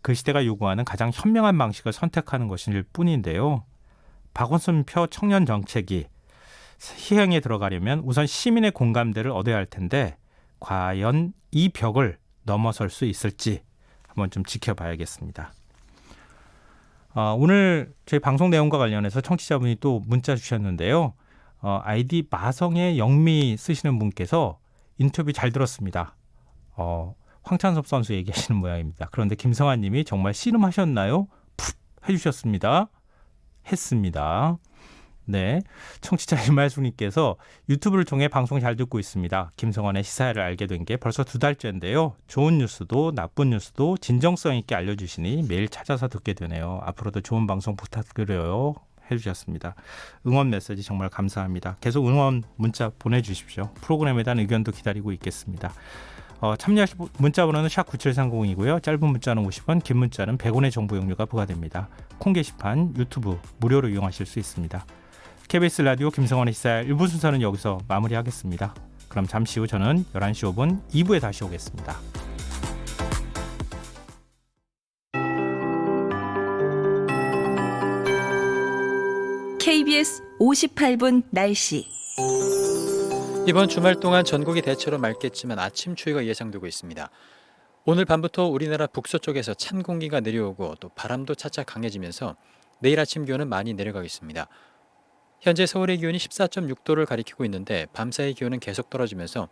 Speaker 1: 그 시대가 요구하는 가장 현명한 방식을 선택하는 것일 뿐인데요. 박원순표 청년 정책이 시행에 들어가려면 우선 시민의 공감대를 얻어야 할 텐데 과연 이 벽을 넘어설 수 있을지 한번 좀 지켜봐야겠습니다. 오늘 저희 방송 내용과 관련해서 청취자분이 또 문자 주셨는데요. 아이디 마성의 영미 쓰시는 분께서 인터뷰 잘 들었습니다. 황찬섭 선수 얘기하시는 모양입니다. 그런데 김성환 님이 정말 씨름하셨나요? 푹 해주셨습니다. 했습니다. 네, 청취자 이말숙님께서 유튜브를 통해 방송 잘 듣고 있습니다. 김성환의 시사회를 알게 된 게 벌써 2달째인데요. 좋은 뉴스도 나쁜 뉴스도 진정성 있게 알려주시니 매일 찾아서 듣게 되네요. 앞으로도 좋은 방송 부탁드려요. 해주셨습니다. 응원 메시지 정말 감사합니다. 계속 응원 문자 보내주십시오. 프로그램에 대한 의견도 기다리고 있겠습니다. 참여하실 문자 번호는 샵 9730이고요. 짧은 문자는 50원, 긴 문자는 100원의 정보 용료가 부과됩니다. 콩 게시판, 유튜브 무료로 이용하실 수 있습니다. KBS 라디오 김성환의 시사 1부 순서는 여기서 마무리하겠습니다. 그럼 잠시 후 저는 11시 5분 2부에 다시 오겠습니다.
Speaker 9: KBS 58분 날씨.
Speaker 6: 이번 주말 동안 전국이 대체로 맑겠지만 아침 추위가 예상되고 있습니다. 오늘 밤부터 우리나라 북서쪽에서 찬 공기가 내려오고 또 바람도 차차 강해지면서 내일 아침 기온은 많이 내려가겠습니다. 현재 서울의 기온이 14.6도를 가리키고 있는데 밤사이 기온은 계속 떨어지면서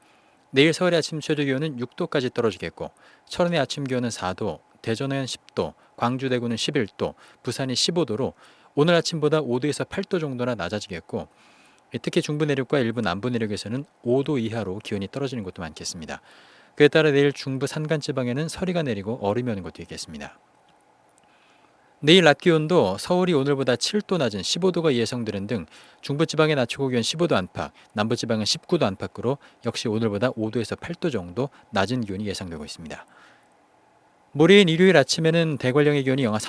Speaker 6: 내일 서울의 아침 최저 기온은 6도까지 떨어지겠고 철원의 아침 기온은 4도, 대전은 10도, 광주 대구는 11도, 부산이 15도로 오늘 아침보다 5도에서 8도 정도나 낮아지겠고 특히 중부 내륙과 일부 남부 내륙에서는 5도 이하로 기온이 떨어지는 곳도 많겠습니다. 그에 따라 내일 중부 산간지방에는 서리가 내리고 얼음이 오는 곳도 있겠습니다. 내일 낮 기온도 서울이 오늘보다 7도 낮은 15도가 예상되는 등 중부지방의 낮 최고 기온 15도 안팎, 남부지방은 19도 안팎으로 역시 오늘보다 5도에서 8도 정도 낮은 기온이 예상되고 있습니다. 모레인 일요일 아침에는 대관령의 기온이 영하 3